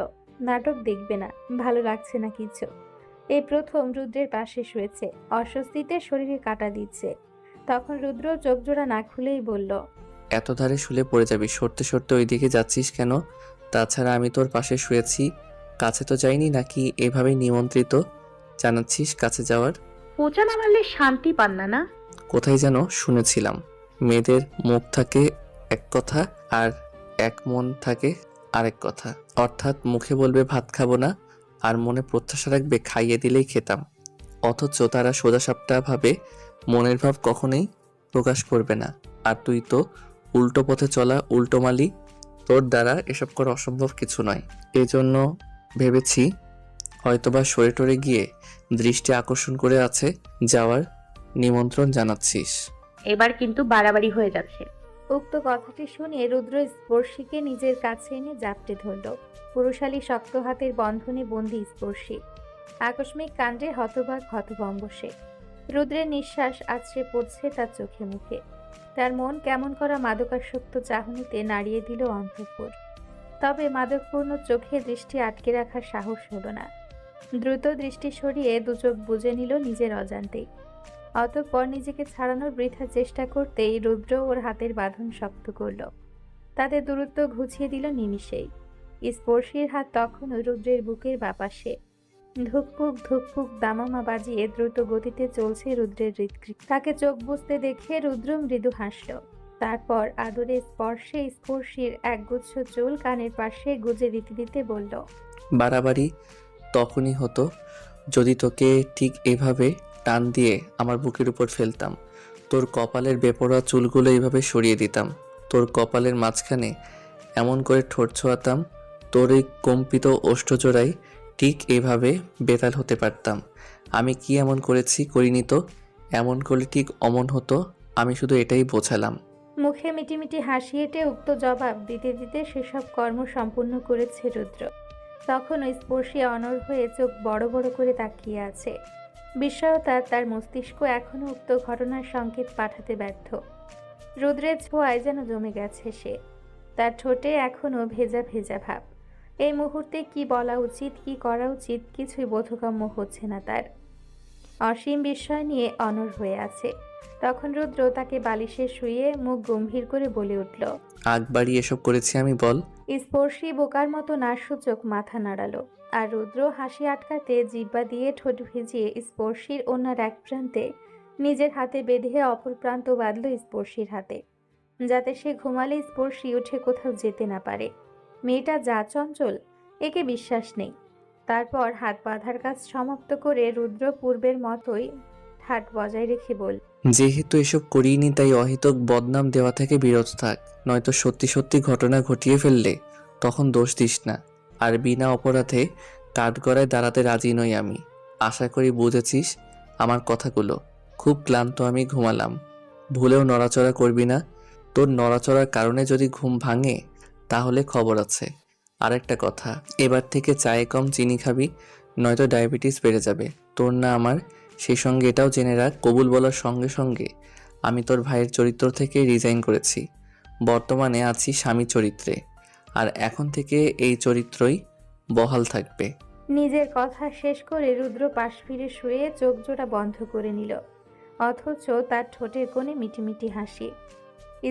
নাটক দেখবে না, ভালো লাগছে না কিছু। এই প্রথম রুদ্রের পাশে শুয়েছে, অস্বস্তিতে শরীরে কাটা দিচ্ছে। তখন রুদ্র চোখ জোড়া না খুলেই বলল, এত ধারে শুলে পড়ে যাবি, সরতে সরতে ওইদিকে যাচ্ছিস কেন? তাছাড়া আমি তোর পাশে শুয়েছি, কাছে তো যাইনি। নাকি এভাবেই নিমন্ত্রিত জানাচ্ছিস কাছে যাওয়ার? খোঁচা না মারলে শান্তি পান না, না? কোথায় যেন শুনেছিলাম মেয়েদের মুখ থাকে এক কথা আর এক মন থাকে আরেক কথা। অর্থাৎ মুখে বলবে ভাত খাবো না, আর মনে প্রত্যাশা রাখবে খাইয়ে দিলেই খেতাম। অথচ তারা সোজাসাপটা ভাবে মনের ভাব কখনোই প্রকাশ করবে না। আর তুই তো উল্টো পথে চলা উল্টো মালি, তোর দ্বারা এসব করা অসম্ভব কিছু নয়। এজন্য ভেবেছি হয়তোবা সরে টরে গিয়ে দৃষ্টি আকর্ষণ করে আছে, যাওয়ার নিমন্ত্রণ জানাচ্ছিস। এবার কিন্তু বাড়াবাড়ি হয়ে যাচ্ছে। উক্ত কথাটি শুনে রুদ্র স্পর্শীকে নিজের কাছে এনে জাপটে ধরল। পুরুষালী শক্ত হাতের বন্ধনে বন্দী স্পর্শী। আকস্মিক কাণ্ডে হতবাক হতভম্ব সে। রুদ্রের নিঃশ্বাস আছড়ে পড়ছে তার চোখে মুখে। তার মন কেমন করা মাদকাসক্ত চাহনিতে নাড়িয়ে দিল অন্তঃপুর। তবে মাদকপূর্ণ চোখে দৃষ্টি আটকে রাখার সাহস হলো না। দ্রুত দৃষ্টি সরিয়ে দু চোখ বুজে নিল নিজের অজান্তেই। অতঃপর নিজেকে ছাড়ানোর বৃথা চেষ্টা করতেই রুদ্র ওর হাতের বাঁধন শক্ত করল। তাদের দূরত্ব ঘুচিয়ে দিল নিমিষেই। স্পর্শীর হাত তখনও রুদ্রের বুকের বাপাশে। ধুকপুক ধুকপুক দামামা বাজিয়ে দ্রুত গতিতে চলছে রুদ্রের হৃৎক্রিয়া। তাকে চোখ বুজতে দেখে রুদ্র মৃদু হাসল। তারপর আদরে স্পর্শে স্পর্শীর একগুচ্ছ চুল কানের পাশে গুজে দিতে দিতে বলল, বাড়াবাড়ি তখনই হতো যদি তোকে ঠিক এভাবে টান দিয়ে আমার বুকের উপর ফেলতাম, তোর কপালের বেপরোয়া চুলগুলো এইভাবে সরিয়ে দিতাম, তোর কপালের মাঝখানে এমন করে ঠোঁট ছোঁয়াতাম, তোর এই কম্পিত ওষ্ঠজোড়ায় ঠিক এভাবে বেতাল হতে পারতাম। আমি কি এমন করেছি? করিনি তো। এমন করলে ঠিক অমন হতো। আমি শুধু এটাই বোঝালাম। মুখে মিটিমিটি হাসি এঁটে উক্ত জবাব দিতে দিতে সেসব কর্ম সম্পূর্ণ করেছে রুদ্র। তখনও স্পর্শী অনড় হয়ে চোখ বড় বড় করে তাকিয়ে আছে। বিস্ময়তা তার মস্তিষ্ক এখনও উক্ত ঘটনার সংকেত পাঠাতে ব্যর্থ। রুদ্রের ছোঁয়ায় যেন জমে গেছে সে। তার ঠোঁটে এখনও ভেজা ভেজা ভাব। এই মুহূর্তে কি বলা উচিত, কি করা উচিত কিছুই বোধগম্য হচ্ছে না তার। অসীম বিস্ময় নিয়ে অনড় হয়ে আছে। তখন রুদ্র তাকে বালিশে শুয়ে মুখ গম্ভীর করে বলে উঠল, আগ বাড়িয়ে এসব করেছি আমি, বল। স্পর্শী বোকার মতো নাসূচক মাথা নাড়ালো। আর রুদ্র হাসি আটকাতে জিহ্বা দিয়ে ঠোঁট ভিজিয়ে স্পর্শীর ওনার এক প্রান্তে নিজের হাতে বেঁধে অপর প্রান্ত বাঁধল স্পর্শীর হাতে, যাতে সে ঘুমালে স্পর্শী উঠে কোথাও যেতে না পারে। মেয়েটা যা চঞ্চল, একে বিশ্বাস নেই। তারপর হাত বাঁধার কাজ সমাপ্ত করে রুদ্র পূর্বের মতোই ঠাট বজায় রেখে বলল, যেহেতু এসব করিনি তাই অহেতুক বদনাম দেওয়া থেকে বিরত থাক, নয়তো সত্যি সত্যি ঘটনা ঘটিয়ে ফেললে তখন দোষ দিস না। আর বিনা অপরাধে কাঠগড়ায় দাঁড়াতে রাজি নই আমি। আশা করি বুঝেছিস আমার কথাগুলো। খুব ক্লান্ত আমি, ঘুমালাম। ভুলেও নড়াচড়া করবি না। তোর নড়াচড়ার কারণে যদি ঘুম ভাঙে তাহলে খবর আছে। আরেকটা কথা, এবার থেকে চায়ে কম চিনি খাবি, নয়তো ডায়াবেটিস বেড়ে যাবে। তোর না আমার। সেই সঙ্গে এটাও জেনে রাখ, কবুল বলার সঙ্গে সঙ্গে আমি তোর ভাইয়ের চরিত্র থেকে রিজাইন করেছি। বর্তমানে আছি স্বামী চরিত্রে, আর এখন থেকে এই চরিত্রই বহাল থাকবে। নিজের কথা শেষ করে রুদ্র পাশ ফিরে শুয়ে চোখ জোড়া বন্ধ করে নিল। অথচ তার ঠোঁটের কোণে মিটিমিটি হাসি।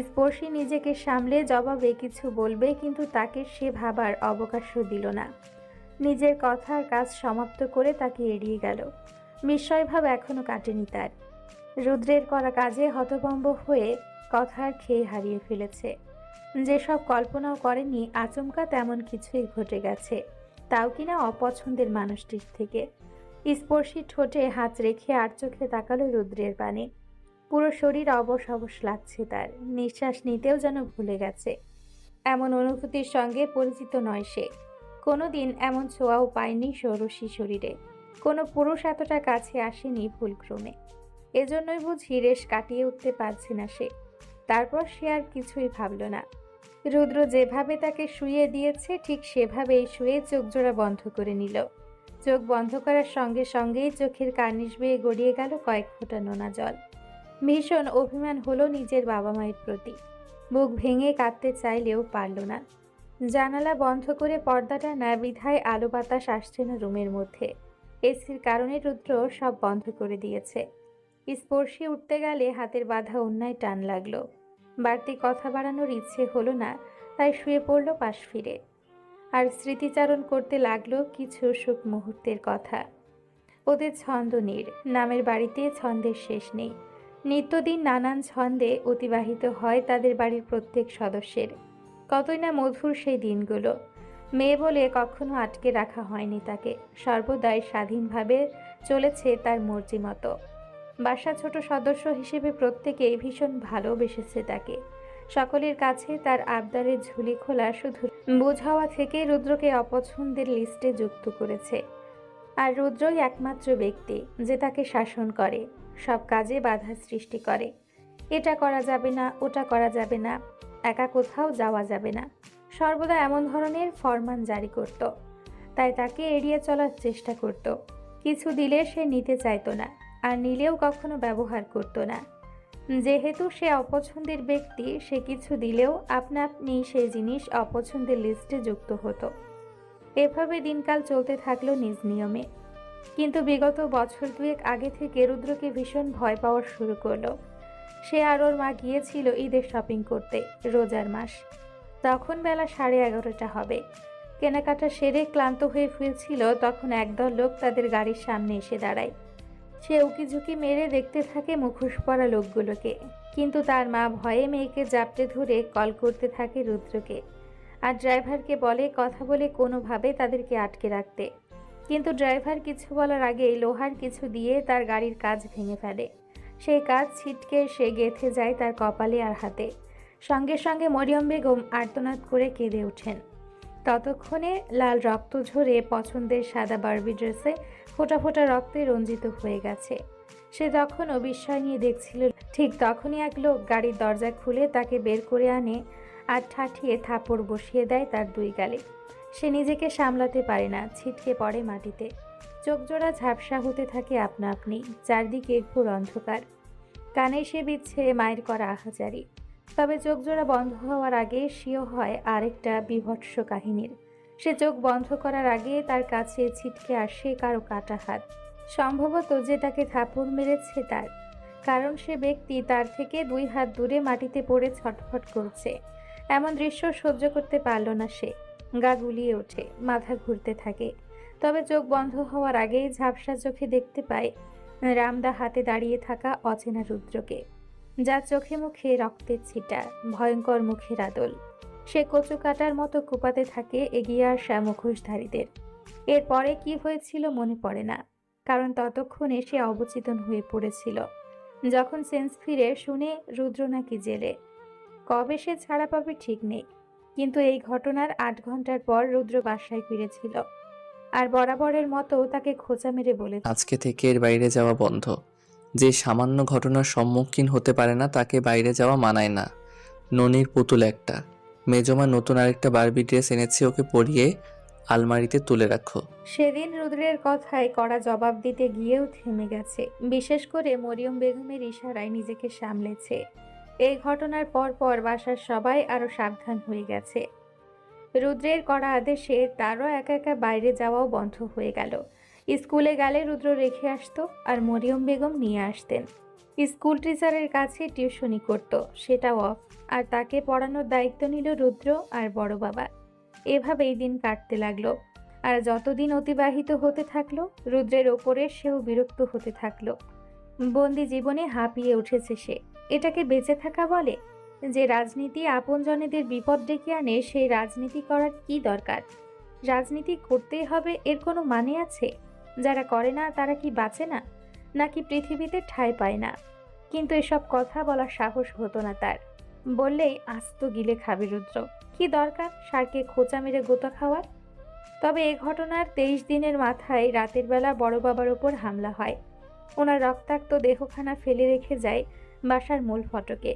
স্পর্শী নিজেকে সামলে জবাবে কিছু বলবে, কিন্তু তাকে সে ভাবার অবকাশও দিল না। নিজের কথার কাজ সমাপ্ত করে তাকে এড়িয়ে গেল। বিস্ময়ভাব এখনো কাটেনি তার। রুদ্রের করা কাজে হতভম্ব হয়ে কথার খেয়ে হারিয়ে ফেলেছে। যেসব কল্পনাও করেনি আচমকা তেমন কিছুই ঘটে গেছে, তাও কিনা অপছন্দের মানুষটির থেকে। স্পর্শী ঠোঁটে হাত রেখে আর চোখে তাকালো রুদ্রের পানে। পুরো শরীর অবশ অবশ লাগছে তার, নিঃশ্বাস নিতেও যেন ভুলে গেছে। এমন অনুভূতির সঙ্গে পরিচিত নয় সে। কোনোদিন এমন ছোঁয়াও পায়নি ষোড়শী শরীরে। কোনো পুরুষ এতটা কাছে আসেনি ভুলক্রমে। এজন্যই বুঝি রেশ কাটিয়ে উঠতে পারছে না সে। তারপর সে আর কিছুই ভাবল না। রুদ্র যেভাবে তাকে শুইয়ে দিয়েছে ঠিক সেভাবেই শুয়ে চোখ জোড়া বন্ধ করে নিল। চোখ বন্ধ করার সঙ্গে সঙ্গেই চোখের কার্নিশ বেয়ে গড়িয়ে গেল কয়েক ফোঁটা নোনা জল। ভীষণ অভিমান হলো নিজের বাবা মায়ের প্রতি। বুক ভেঙে কাঁদতে চাইলেও পারল না। জানালা বন্ধ করে পর্দাটা না বিধায় আলো বাতাস আসছে না রুমের মধ্যে। এসির কারণে রুদ্র সব বন্ধ করে দিয়েছে। স্পর্শী উঠতে গেলে হাতের বাঁধা অন্যায় টান লাগলো। বাড়তি কথা বাড়ানোর ইচ্ছে হলো না, তাই শুয়ে পড়ল পাশ ফিরে। আর স্মৃতিচারণ করতে লাগলো কিছু সুখ মুহূর্তের কথা। ওদের ছন্দ নীড়, নামের বাড়িতে ছন্দের শেষ নেই। নিত্যদিন নানান ছন্দে অতিবাহিত হয় তাদের বাড়ির প্রত্যেক সদস্যের। কতই না মধুর সেই দিনগুলো। মেয়ে বলে কখনো আটকে রাখা হয়নি তাকে। সর্বদাই স্বাধীনভাবে চলেছে তার মর্জি মতো। বাসা ছোট সদস্য হিসেবে প্রত্যেকেই ভীষণ ভালোবেসেছে তাকে। সকলের কাছে তার আবদারের ঝুলি খোলা শুধু বোঝ হওয়া থেকে রুদ্রকে অপছন্দের লিস্টে যুক্ত করেছে। আর রুদ্রই একমাত্র ব্যক্তি যে তাকে শাসন করে, সব কাজে বাধা সৃষ্টি করে। এটা করা যাবে না, ওটা করা যাবে না, একা কোথাও যাওয়া যাবে না, সর্বদা এমন ধরনের ফরমান জারি করত। তাই তাকে এড়িয়ে চলার চেষ্টা করত। কিছু দিলে সে নিতে চাইতো না, আর নিলেও কখনো ব্যবহার করতো না। যেহেতু সে অপছন্দের ব্যক্তি, সে কিছু দিলেও আপনা আপনি সেই জিনিস অপছন্দের লিস্টে যুক্ত হতো। এভাবে দিনকাল চলতে থাকলো নিজ নিয়মে। কিন্তু বিগত বছর দুয়েক আগে থেকে রুদ্রকে ভীষণ ভয় পাওয়া শুরু করলো। সে আর ওর মা গিয়েছিল ঈদের শপিং করতে, রোজার মাস। তখন বেলা 11:30 হবে। কেনাকাটা সেরে ক্লান্ত হয়ে ফিরছিল, তখন একদল লোক তাদের গাড়ির সামনে এসে দাঁড়ায়। সে উকিঝুঁকি মেরে দেখতে থাকে মুখোশ পরা লোকগুলোকে, কিন্তু তার মা ভয়ে মেয়েকে জাপটে ধরে কল করতে থাকে রুদ্রকে, আর ড্রাইভারকে বলে কথা বলে কোনোভাবে তাদেরকে আটকে রাখতে। কিন্তু ড্রাইভার কিছু বলার আগেই লোহার কিছু দিয়ে তার গাড়ির কাঁচ ভেঙে ফেলে। সেই কাঁচ ছিটকে সে গেঁথে যায় তার কপালে আর হাতে। সঙ্গে সঙ্গে মরিয়ম বেগম আর্তনাদ করে কেঁদে ওঠেন। ততক্ষণে লাল রক্ত ঝরে পছন্দের সাদা বারবি ড্রেসে ফোঁটা ফোঁটা রক্তে রঞ্জিত হয়ে গেছে। সে তখনও বিস্ময় নিয়ে দেখছিল। ঠিক তখনই এক লোক গাড়ির দরজা খুলে তাকে বের করে আনে আর ঠাঠিয়ে থাপড় বসিয়ে দেয় তার দুই গালে। সে নিজেকে সামলাতে পারে না, ছিটকে পড়ে মাটিতে। চোখজোড়া ঝাপসা হতে থাকে আপনা আপনি। চারদিকে ঘোর অন্ধকার। কানে সে বিচ্ছে মায়ের করা আহাজারি। তবে চোখজোড়া বন্ধ হওয়ার আগে সেও হয় আরেকটা বীভৎস কাহিনীর। সে চোখ বন্ধ করার আগে তার কাছে ছিটকে আসে কারো কাটা হাত। সম্ভবত যে তাকে থাপড় মেরেছে তার, কারণ সে ব্যক্তি তার থেকে 2 হাত দূরে মাটিতে পড়ে ছটফট করছে। এমন দৃশ্য সহ্য করতে পারল না সে। গা গুলিয়ে ওঠে, মাথা ঘুরতে থাকে। তবে চোখ বন্ধ হওয়ার আগেই ঝাপসা চোখে দেখতে পায় রামদা হাতে দাঁড়িয়ে থাকা অচেনা রুদ্রকে, যার চোখে মুখে রক্তের ছিটা, ভয়ঙ্কর মুখের আদল। সে কচু কাটার মতো কুপাতে থাকে এগিয়ে আসা মুখোশধারীদের। এরপরে কি হয়েছিল মনে পড়ে না, কারণ ততক্ষণে সে অবচেতন হয়ে পড়েছিল। যখন সেন্স ফিরে শুনে রুদ্র নাকি জেলে। কবে সে ছাড়া পাবে ঠিক নেই, কিন্তু এই ঘটনার 8 ঘন্টার পর রুদ্র বাসায় ফিরেছিল, আর বরাবরের মতো তাকে খোঁচা মেরে বলে, আজকে থেকে এর বাইরে যাওয়া বন্ধ। যে সামান্য ঘটনার সম্মুখীন হতে পারে না তাকে বাইরে যাওয়া মানায় না। ননির পুতুল একটা। মেজমা নতুন আরেকটা বারবি ড্রেস এনেছে, ওকে পরিয়ে আলমারিতে তুলে রাখো। সেদিন রুদ্রের কথায় কড়া জবাব দিতে গিয়েও থেমে গেছে। বিশেষ করে মরিয়ম বেগমের ইশারায় নিজেকে সামলেছে। এই ঘটনার পর পর বাসার সবাই আরো সাবধান হয়ে গেছে। রুদ্রের কড়া আদেশে তারও একা একা বাইরে যাওয়াও বন্ধ হয়ে গেল। স্কুলে গেলে রুদ্র রেখে আসতো আর মরিয়ম বেগম নিয়ে আসতেন। স্কুল টিচারের কাছে টিউশনি করত, সেটাও অফ। আর তাকে পড়ানোর দায়িত্ব নিল রুদ্র আর বড় বাবা। এভাবেই দিন কাটতে লাগলো। আর যতদিন অতিবাহিত হতে থাকলো, রুদ্রের ওপরে সেও বিরক্ত হতে থাকলো। বন্দি জীবনে হাঁপিয়ে উঠেছে সে। এটাকে বেঁচে থাকা বলে? যে রাজনীতি আপনজনেদের বিপদ ডেকে আনে, সেই রাজনীতি করার কি দরকার? রাজনীতি করতেই হবে এর কোনো মানে আছে? যারা করে না তারা কি বাঁচে না, নাকি পৃথিবীতে ঠাঁই পায় না? কিন্তু এসব কথা বলার সাহস হতো না তার। বললেই আস্ত গিলে খাবে রুদ্র। কি দরকার সারকে খোঁচা মেরে গোতা খাওয়ার? তবে এ ঘটনার 23 দিনের মাথায় রাতের বেলা বড় বাবার ওপর হামলা হয়। ওনার রক্তাক্ত দেহখানা ফেলে রেখে যায় বাসার মূল ফটকে।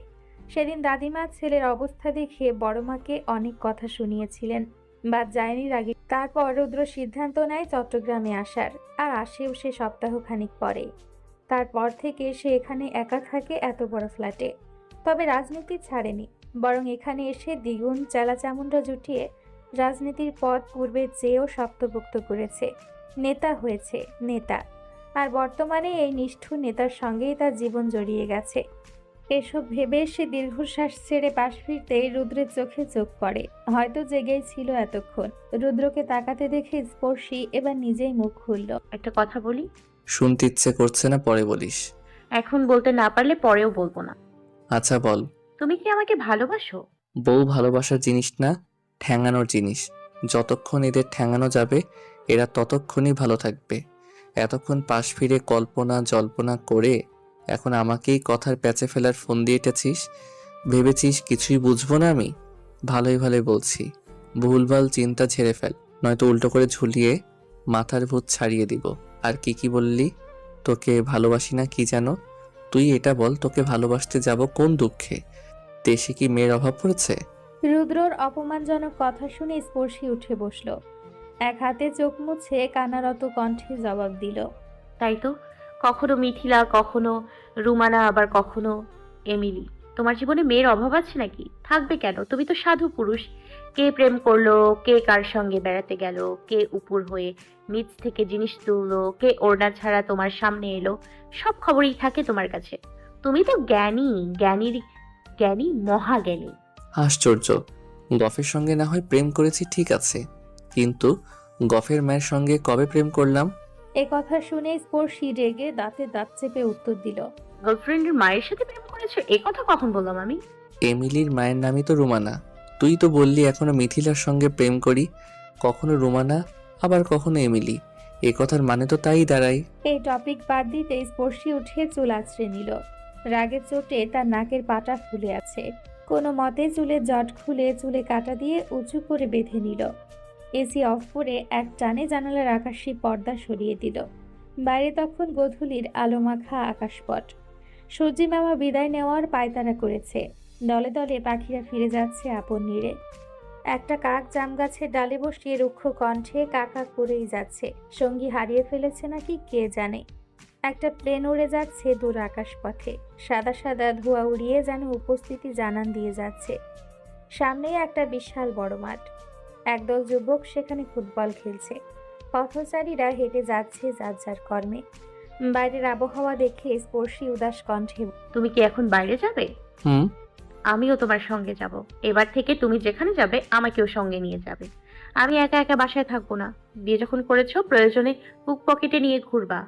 সেদিন দাদিমা ছেলের অবস্থা দেখে বড় মাকে অনেক কথা শুনিয়েছিলেন, বাদ যায়নি রাগী। তারপর রুদ্র সিদ্ধান্ত নেয় চট্টগ্রামে আসার, আর আসেও সে সপ্তাহখানিক পরে। তারপর থেকে সে এখানে একা থাকে এত বড় ফ্ল্যাটে। তবে রাজনীতি ছাড়েনি, বরং এখানে এসে দ্বিগুণ চেলাচামুন্ডা জুটিয়ে রাজনীতির পথ পূর্বের চেয়েও শক্তপোক্ত করেছে। নেতা হয়েছে, নেতা। আর বর্তমানে এই নিষ্ঠুর নেতার সঙ্গেই তার জীবন জড়িয়ে গেছে। এসব ভেবে সে দীর্ঘশ্বাস ছেড়ে পাশ ফিরতেই রুদ্রের চোখে চোখ পড়ে। হয়তো জেগেই ছিল এতক্ষণ। রুদ্রকে তাকাতে দেখে স্পর্শী এবার নিজেই মুখ খুলল। একটা কথা বলি? শুনতে ইচ্ছে করছে না, পরে বলিস। এখন বলতে না পারলে পরেও বলবো না। আচ্ছা বল। তুমি কি আমাকে ভালোবাসো? বউ ভালোবাসার জিনিস না, ঠ্যাঙানোর জিনিস। যতক্ষণ এদের ঠ্যাঙানো যাবে এরা ততক্ষণই ভালো থাকবে। এতক্ষণ পাশ ফিরে কল্পনা জল্পনা করে এখন আমাকেই কথার প্যাচে ফেলার ফোন দিয়ে এঁটেছিস। ভেবেছিস কিছুই বুঝবো না আমি? ভালোই ভালোই বলছি, ভুলভাল চিন্তা ঝেড়ে ফেল, নয়তো উল্টো করে ঝুলিয়ে মাথার ভূত ছাড়িয়ে দিব। আর কি কি বললি? তোকে ভালোবাসি না কি যেন? তুই এটা বল, তোকে ভালোবাসতে যাব কোন দুঃখে? দেশে কি মেয়ের অভাব পড়েছে? রুদ্রর অপমানজনক কথা শুনে স্পর্শী উঠে বসল। এক হাতে চোখ মুছে কান্নারত কণ্ঠে জবাব দিল, তাই তো, কখনো মিথিলা, কখনো রুমানা, আবার কখনো এমিলি। তোমার জীবনে মেয়ের অভাব আছে নাকি? থাকবে কেন? তুমি তো সাধু পুরুষ। কে প্রেম করলো, কে কার সঙ্গে বেড়াতে গেল, কে উপর হয়ে নিচ থেকে জিনিস তুললো, কে ওড়না ছাড়া তোমার সামনে এলো, সব খবরই থাকে তোমার কাছে। তুমি তো জ্ঞানী, জ্ঞানীর জ্ঞানী, মহাজ্ঞানী। আশ্চর্য, গফের সঙ্গে না হয় প্রেম করেছি ঠিক আছে, কিন্তু গফের মায়ের সঙ্গে কবে প্রেম করলাম? এ কথা শুনে স্পর্শী রেগে দাঁতে দাঁত চেপে উত্তর দিল। গার্লফ্রেন্ডের মায়ের সাথে প্রেম করেছো? এ কথা কখন বললাম আমি? এমিলির মায়ের নামই তো রুমানা। তুই তো বললি এখনো মিথিলার সঙ্গে প্রেম করি, কখনো রুমানা আবার কখনো এমিলি। এ কথার মানে তো তাই দাঁড়ায়। এই টপিক বাদ দিতে স্পর্শী উঠে চুল আঁচড়ে নিল। রাগের চোটে তার নাকের পাটা ফুলে আছে। কোনো মতে চুলের জট খুলে চুলে কাটা দিয়ে উঁচু করে বেঁধে নিল। এসি অফ করে এক টানে জানালার আকাশী পর্দা সরিয়ে দিল। বাইরে তখন গোধূলির আলোমাখা আকাশপট। সূর্যি মামা বিদায় নেওয়ার পায়তারা করেছে। দলে দলে পাখিরা ফিরে যাচ্ছে আপন নীড়ে। একটা কাক জাম গাছের ডালে বসিয়ে রুক্ষ কণ্ঠে কাকা করেই যাচ্ছে। সঙ্গী হারিয়ে ফেলেছে নাকি কে জানে। একটা প্লেন উড়ে যাচ্ছে দূর আকাশপথে। সাদা সাদা ধোঁয়া উড়িয়ে যেন উপস্থিতি জানান দিয়ে যাচ্ছে। সামনেই একটা বিশাল বড় মাঠ। একদল যুবক সেখানে ফুটবল খেলছে। পথচারীরা হেঁটে যাচ্ছে যার যার কর্মে। বাইরের আবহাওয়া দেখে স্পর্শী উদাস কণ্ঠে, তুমি কি এখন বাইরে যাবে? হুম। আমিও তোমার সঙ্গে যাব। এবার থেকে তুমি যেখানে যাবে আমাকেও সঙ্গে নিয়ে যাবে। আমি একা একা বাসায় থাকবো না। বিয়ে যখন করেছো, প্রয়োজনে বুক পকেটে নিয়ে ঘুরবা,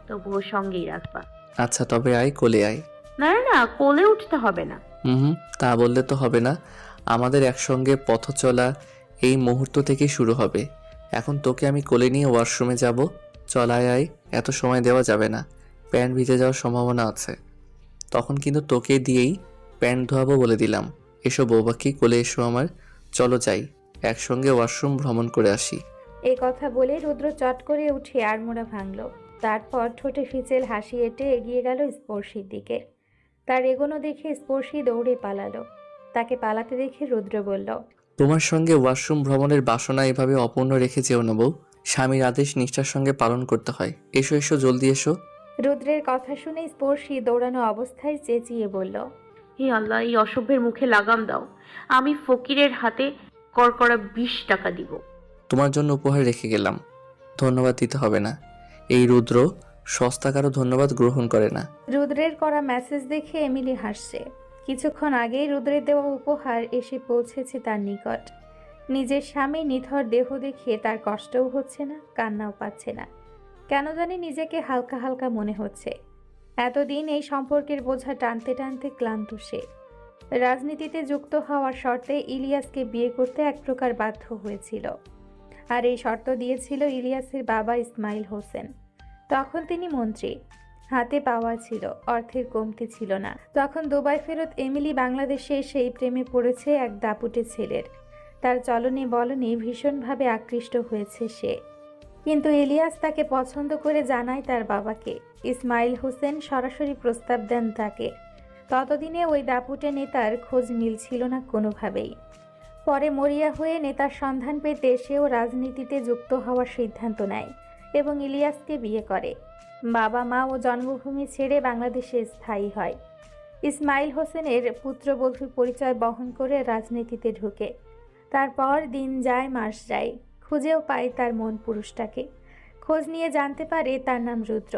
তবুও সঙ্গেই রাখবা। আচ্ছা তবে আয়, কোলে আয়। না না না, কোলে উঠতে হবে না। হুম, তা বললে তো হবে না। আমাদের একসঙ্গে পথ চলা এই মুহূর্ত থেকেই শুরু হবে। এখন তোকে আমি কোলে নিয়ে ওয়াশরুমে যাব। চল আয় আয়, এত সময় দেওয়া যাবে না, প্যান্ট ভিজে যাওয়ার সম্ভাবনা আছে। তখন কিন্তু তোকে দিয়েই প্যান্ট ধোয়াবো বলে দিলাম। এসো বৌবাকি, কোলে এসো আমার। চলো যাই, একসঙ্গে ওয়াশরুম ভ্রমণ করে আসি। এই কথা বলে রুদ্র চট করে উঠে আড়মোড়া ভাঙল। তারপর ঠোঁটে ফিচেল হাসি এঁটে এগিয়ে গেল স্পর্শীর দিকে। তার এগোনো দেখে স্পর্শী দৌড়ে পালালো। তাকে পালাতে দেখে রুদ্র বলল, তোমার সঙ্গে ওয়াশরুম ভ্রমণের বাসনা এভাবে অপূর্ণ রেখে যেও না বউ। স্বামীর আদেশ নিষ্ঠার সঙ্গে পালন করতে হয়। এসো এসো, জলদি এসো। রুদ্রের কথা শুনে স্পর্শী দৌড়ানো অবস্থায় চেঁচিয়ে বলল, হে আল্লাহ, এই অসভ্যের মুখে লাগাম দাও। আমি ফকিরের হাতে করকরা 20 টাকা দিব। তোমার জন্য উপহার রেখে গেলাম, ধন্যবাদ দিতে হবে না। এই রুদ্র সস্তা কারো ধন্যবাদ গ্রহণ করে না। রুদ্রের করা মেসেজ দেখে এমিলি হাসছে। কিছুক্ষণ আগেই রুদ্রের দেওয়া উপহার এসে পৌঁছেছে তার নিকট। নিজের স্বামী নিথর দেহ দেখে তার কষ্টও হচ্ছে না, কান্নাও পাচ্ছে না। কেন জানি নিজেকে হালকা হালকা মনে হচ্ছে। এতদিন এই সম্পর্কের বোঝা টানতে টানতে ক্লান্ত সে। রাজনীতিতে যুক্ত হওয়ার শর্তে ইলিয়াসকে বিয়ে করতে এক প্রকার বাধ্য হয়েছিল। আর এই শর্ত দিয়েছিল ইলিয়াসের বাবা ইসমাইল হোসেন। তখন তিনি মন্ত্রী, হাতে পাওয়া ছিল, অর্থের কমতি ছিল না। তখন দুবাই ফেরত এমিলি বাংলাদেশে এসেই প্রেমে পড়েছে এক দাপুটে ছেলের। তার চলনে বলনে ভীষণভাবে আকৃষ্ট হয়েছে সে। কিন্তু ইলিয়াস তাকে পছন্দ করে জানায় তার বাবাকে। ইসমাইল হোসেন সরাসরি প্রস্তাব দেন তাকে। ততদিনে ওই দাপুটে নেতার খোঁজ মিলছিল না কোনোভাবেই। পরে মরিয়া হয়ে নেতার সন্ধান পেতে সেও রাজনীতিতে যুক্ত হওয়ার সিদ্ধান্ত নেয় এবং ইলিয়াসকে বিয়ে করে। বাবা মা ও জন্মভূমি ছেড়ে বাংলাদেশে স্থায়ী হয়। ইসমাইল হোসেনের পুত্রবধূর পরিচয় বহন করে রাজনীতিতে ঢুকে। তারপর দিন যায় মাস যায়, খুঁজেও পায় তার মন পুরুষটাকে। খোঁজ নিয়ে জানতে পারে তার নাম রুদ্র।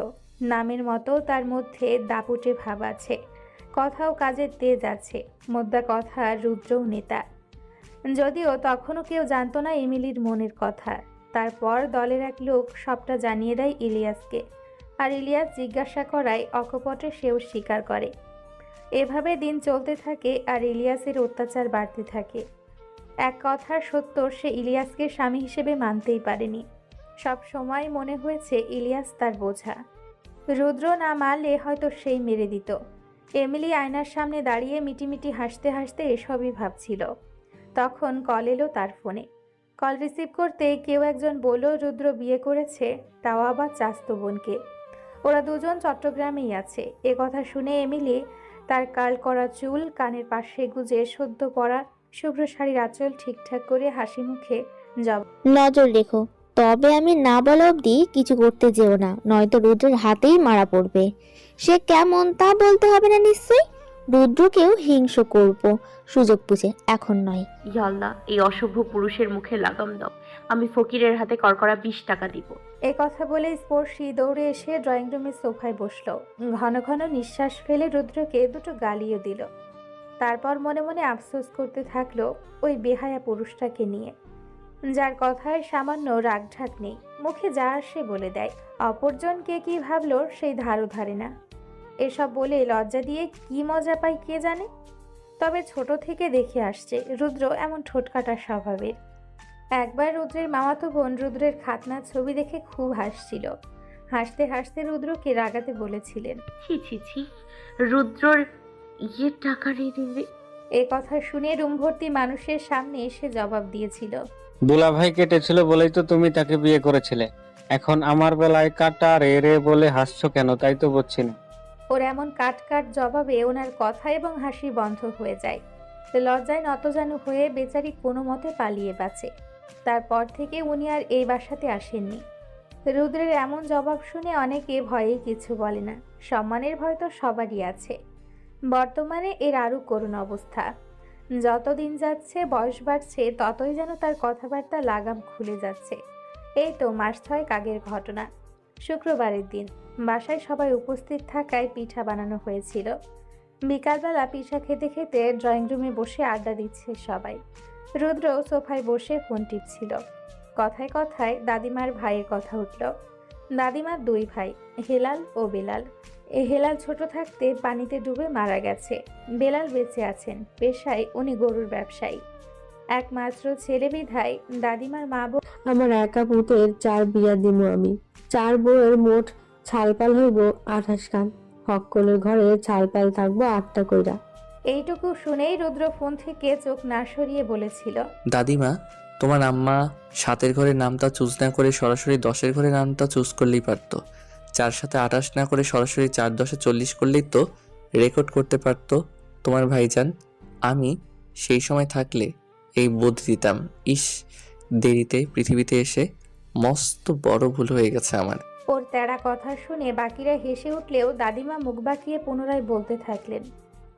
নামের মতো তার মধ্যে দাপুটে ভাব আছে, কথাও কাজের তেজ আছে। মোদ্দা কথা, রুদ্রও নেতা। যদিও তখনও কেউ জানতো না এমিলির মনের কথা। তারপর দলের এক লোক সবটা জানিয়ে দেয় ইলিয়াসকে, আর ইলিয়াস জিজ্ঞাসা করায় অকপটে সেও স্বীকার করে। এভাবে দিন চলতে থাকে আর ইলিয়াসের অত্যাচার বাড়তে থাকে। এক কথার সত্য, সে ইলিয়াসকে স্বামী হিসেবে মানতেই পারেনি। সব সময় মনে হয়েছে ইলিয়াস তার বোঝা। রুদ্র না মারলে হয়তো সেই মেরে দিত। এমিলি আয়নার সামনে দাঁড়িয়ে মিটিমিটি হাসতে হাসতে এসবই ভাবছিল। তখন কল এলো তার ফোনে। কল রিসিভ করতে কেউ একজন বলল রুদ্র বিয়ে করেছে, তাও আবার চাচাতো বোনকে। ওরা দুজন চট্টগ্রামেই আছে। এ কথা শুনে এমিলি তার কাল করা চুল কানের পাশে গুজে সদ্য পরা শুভ্র শাড়ির আঁচল ঠিকঠাক করে হাসি মুখে নজর রেখো, তবে আমি না বলা অবধি কিছু করতে যেও না, নয়তো রুদ্রের হাতেই মারা পড়বে। সে কেমন তা বলতে হবে না নিশ্চয়ই। রুদ্রকেও হিংস করব, সুযোগ বুঝে, এখন নয়। ইয়াল্লা, এই অসভ্য পুরুষের মুখে লাগাম দাও। আমি ফকিরের হাতে কড়কড়া 20 টাকা দিব। এ কথা বলে স্পর্শী দৌড়ে এসে ড্রয়িং রুমের সোফায় বসলো। ঘন ঘন নিঃশ্বাস ফেলে রুদ্রকে দুটো গালিও দিল। তারপর মনে মনে আফসোস করতে থাকলো ওই বেহায়া পুরুষটাকে নিয়ে, যার কথায় সামান্য রাগঢাক নেই, মুখে যা আসে বলে দেয়। অপরজন কে কি ভাবলো সেই ধারও ধারে না। এসব বলে লজ্জা দিয়ে কি মজা পায় কে জানে। তবে ছোট থেকে দেখে আসছে রুদ্র এমন ঠোঁটকাটা স্বভাবের। একবার রুদ্রের মামাতো বোন রুদ্রের খাতনার ছবি দেখে খুব হাসছিল। হাসতে হাসতে রুদ্রকে রাগাতে বলেছিলেন, ছি ছি ছি, রুদ্রর টাকা রে। এ কথা শুনে রুম ভর্তি মানুষের সামনে এসে জবাব দিয়েছিল, দুলাভাই কেটেছিল বলেই তো তুমি তাকে বিয়ে করেছিলে। এখন আমার বেলায় কাটা রে রে বলে হাসছো কেন, তাই তো বুঝছি না। ওর এমন কাট কাট জবাবে ওনার কথা এবং হাসি বন্ধ হয়ে যায়। লজ্জায় নতজানু হয়ে বেচারি কোনো মতে পালিয়ে বাঁচে। তারপর থেকে উনি আর এই বাসাতে আসেননি। রুদ্রের এমন জবাব শুনে অনেকে ভয়ে কিছু বলে না। সম্মানের ভয় তো সবারই আছে। বর্তমানে এর আরও করুণ অবস্থা। যতদিন যাচ্ছে বয়স বাড়ছে ততই যেন তার কথাবার্তা লাগাম খুলে যাচ্ছে। এই তো মাস 6 আগের ঘটনা। শুক্রবারের দিন বাসায় সবাই উপস্থিত থাকায় পিঠা বানানো হয়েছিল। বিকালবেলা পিঠা খেতে খেতে ড্রয়িং রুমে বসে আড্ডা দিচ্ছে সবাই। রুদ্র সোফায় বসে ফোন টিপছিল। কথায় কথায় দাদিমার ভাইয়ের কথা উঠল। দাদিমার 2 ভাই, হেলাল ও বেলাল। হেলাল ছোট থাকতে পানিতে ডুবে মারা গেছে। বেলাল বেঁচে আছেন, পেশায় উনি গরুর ব্যবসায়ী। একমাত্র ছেলে বিধায় দাদিমার মা আমার একা পুতের 4 বিয়া দিমু আমি। 4 বউয়ের মোট ছালপাল হইব 28 খান। হককলের ঘরে ছালপাল থাকবো 8টা কইরা। এইটুকু শুনেই রুদ্র ফোন থেকে চোখ না সরিয়ে বলেছিল, দাদিমা, তোমার আম্মা 7-এর ঘরের নামটা চুজ না করে সরাসরি 10-এর ঘরের নামটা চুজ করলেই পারতো। 4 সাথে 28 না করে সরাসরি 4 10 40 করলেই তো রেকর্ড করতে পারতো তোমার ভাইজান। আমি সেই সময় থাকলে এই বুদ্ধি দিতাম। ইস, দেরিতে পৃথিবীতে এসে মস্ত বড় ভুল হয়ে গেছে আমার। ওর তেড়া কথা শুনে বাকিরা হেসে উঠলেও দাদিমা মুখ বাঁকিয়ে পুনরায় বলতে থাকলেন,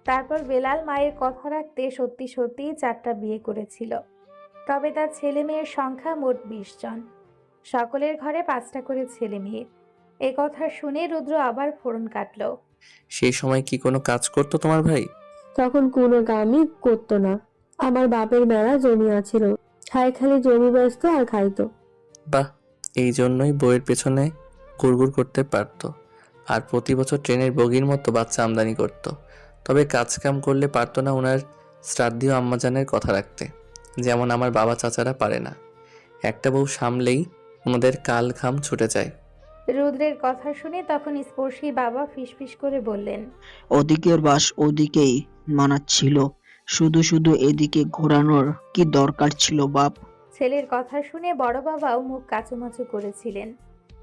তারপর বেলাল মায়ের কথা রাখতে সত্যি সত্যিই 4টা বিয়ে করেছিল। তবে তার ছেলে মেয়ের সংখ্যা মোট 20 জন। সকলের ঘরে 5টা করে ছেলে মেয়ে। এ কথা শুনে রুদ্র আবার ফোড়ন কাটল। সেই সময় কি কোনো কাজ করতো তোমার ভাই? তখন কোনো কামই করতো না। আমার বাপের মেলা জমি আছিল, খালি জমি বেচতো আর খাইতো। বাহ, এই জন্যই বইয়ের পেছনে গুড়গুড় করতে পারতো আর প্রতি বছর ট্রেনের বগির মতো বাচ্চা আমদানি করতো। তবে কাজ কাম করলে পারতো না ওনার শ্রাদ্ধীয় আম্মাজানের কথা রাখতে, যেমন আমার বাবা চাচারা পারে না। একটা বউ সামলেই ওনাদের কাল ঘাম ছুটে যায়। রুদ্রের কথা শুনে তখন স্পর্শী বাবা ফিসফিস করে বললেন, ওদিকের বাস ওদিকেই মানাচ্ছিল, শুধু শুধু এদিকে ঘোরানোর কি দরকার ছিল বাপ? ছেলের কথা শুনে বড় বাবাও মুখ কাচুমাচু করেছিলেন।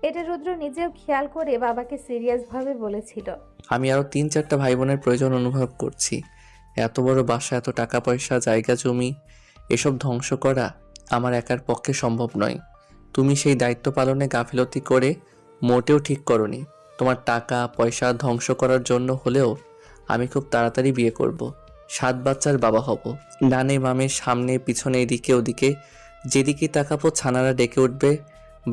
এটা রুদ্র নিজেও খেয়াল করে বাবাকে সিরিয়াসভাবে বলেছিল, আমি আরও 3-4টা ভাই বোনের প্রয়োজন অনুভব করছি। এত বড় বাসা, এত টাকা পয়সা, জায়গা জমি, এসব ধ্বংস করা আমার একার পক্ষে সম্ভব নয়। তুমি সেই দায়িত্ব পালনে গাফিলতি করে মোটেও ঠিক করনি। তোমার টাকা পয়সা ধ্বংস করার জন্য হলেও আমি খুব তাড়াতাড়ি বিয়ে করব। 7 বাচ্চার বাবা হব। ডানে বামে সামনে পিছনে এদিকে ওদিকে যেদিকে তাকাবো ছানারা ডেকে উঠবে,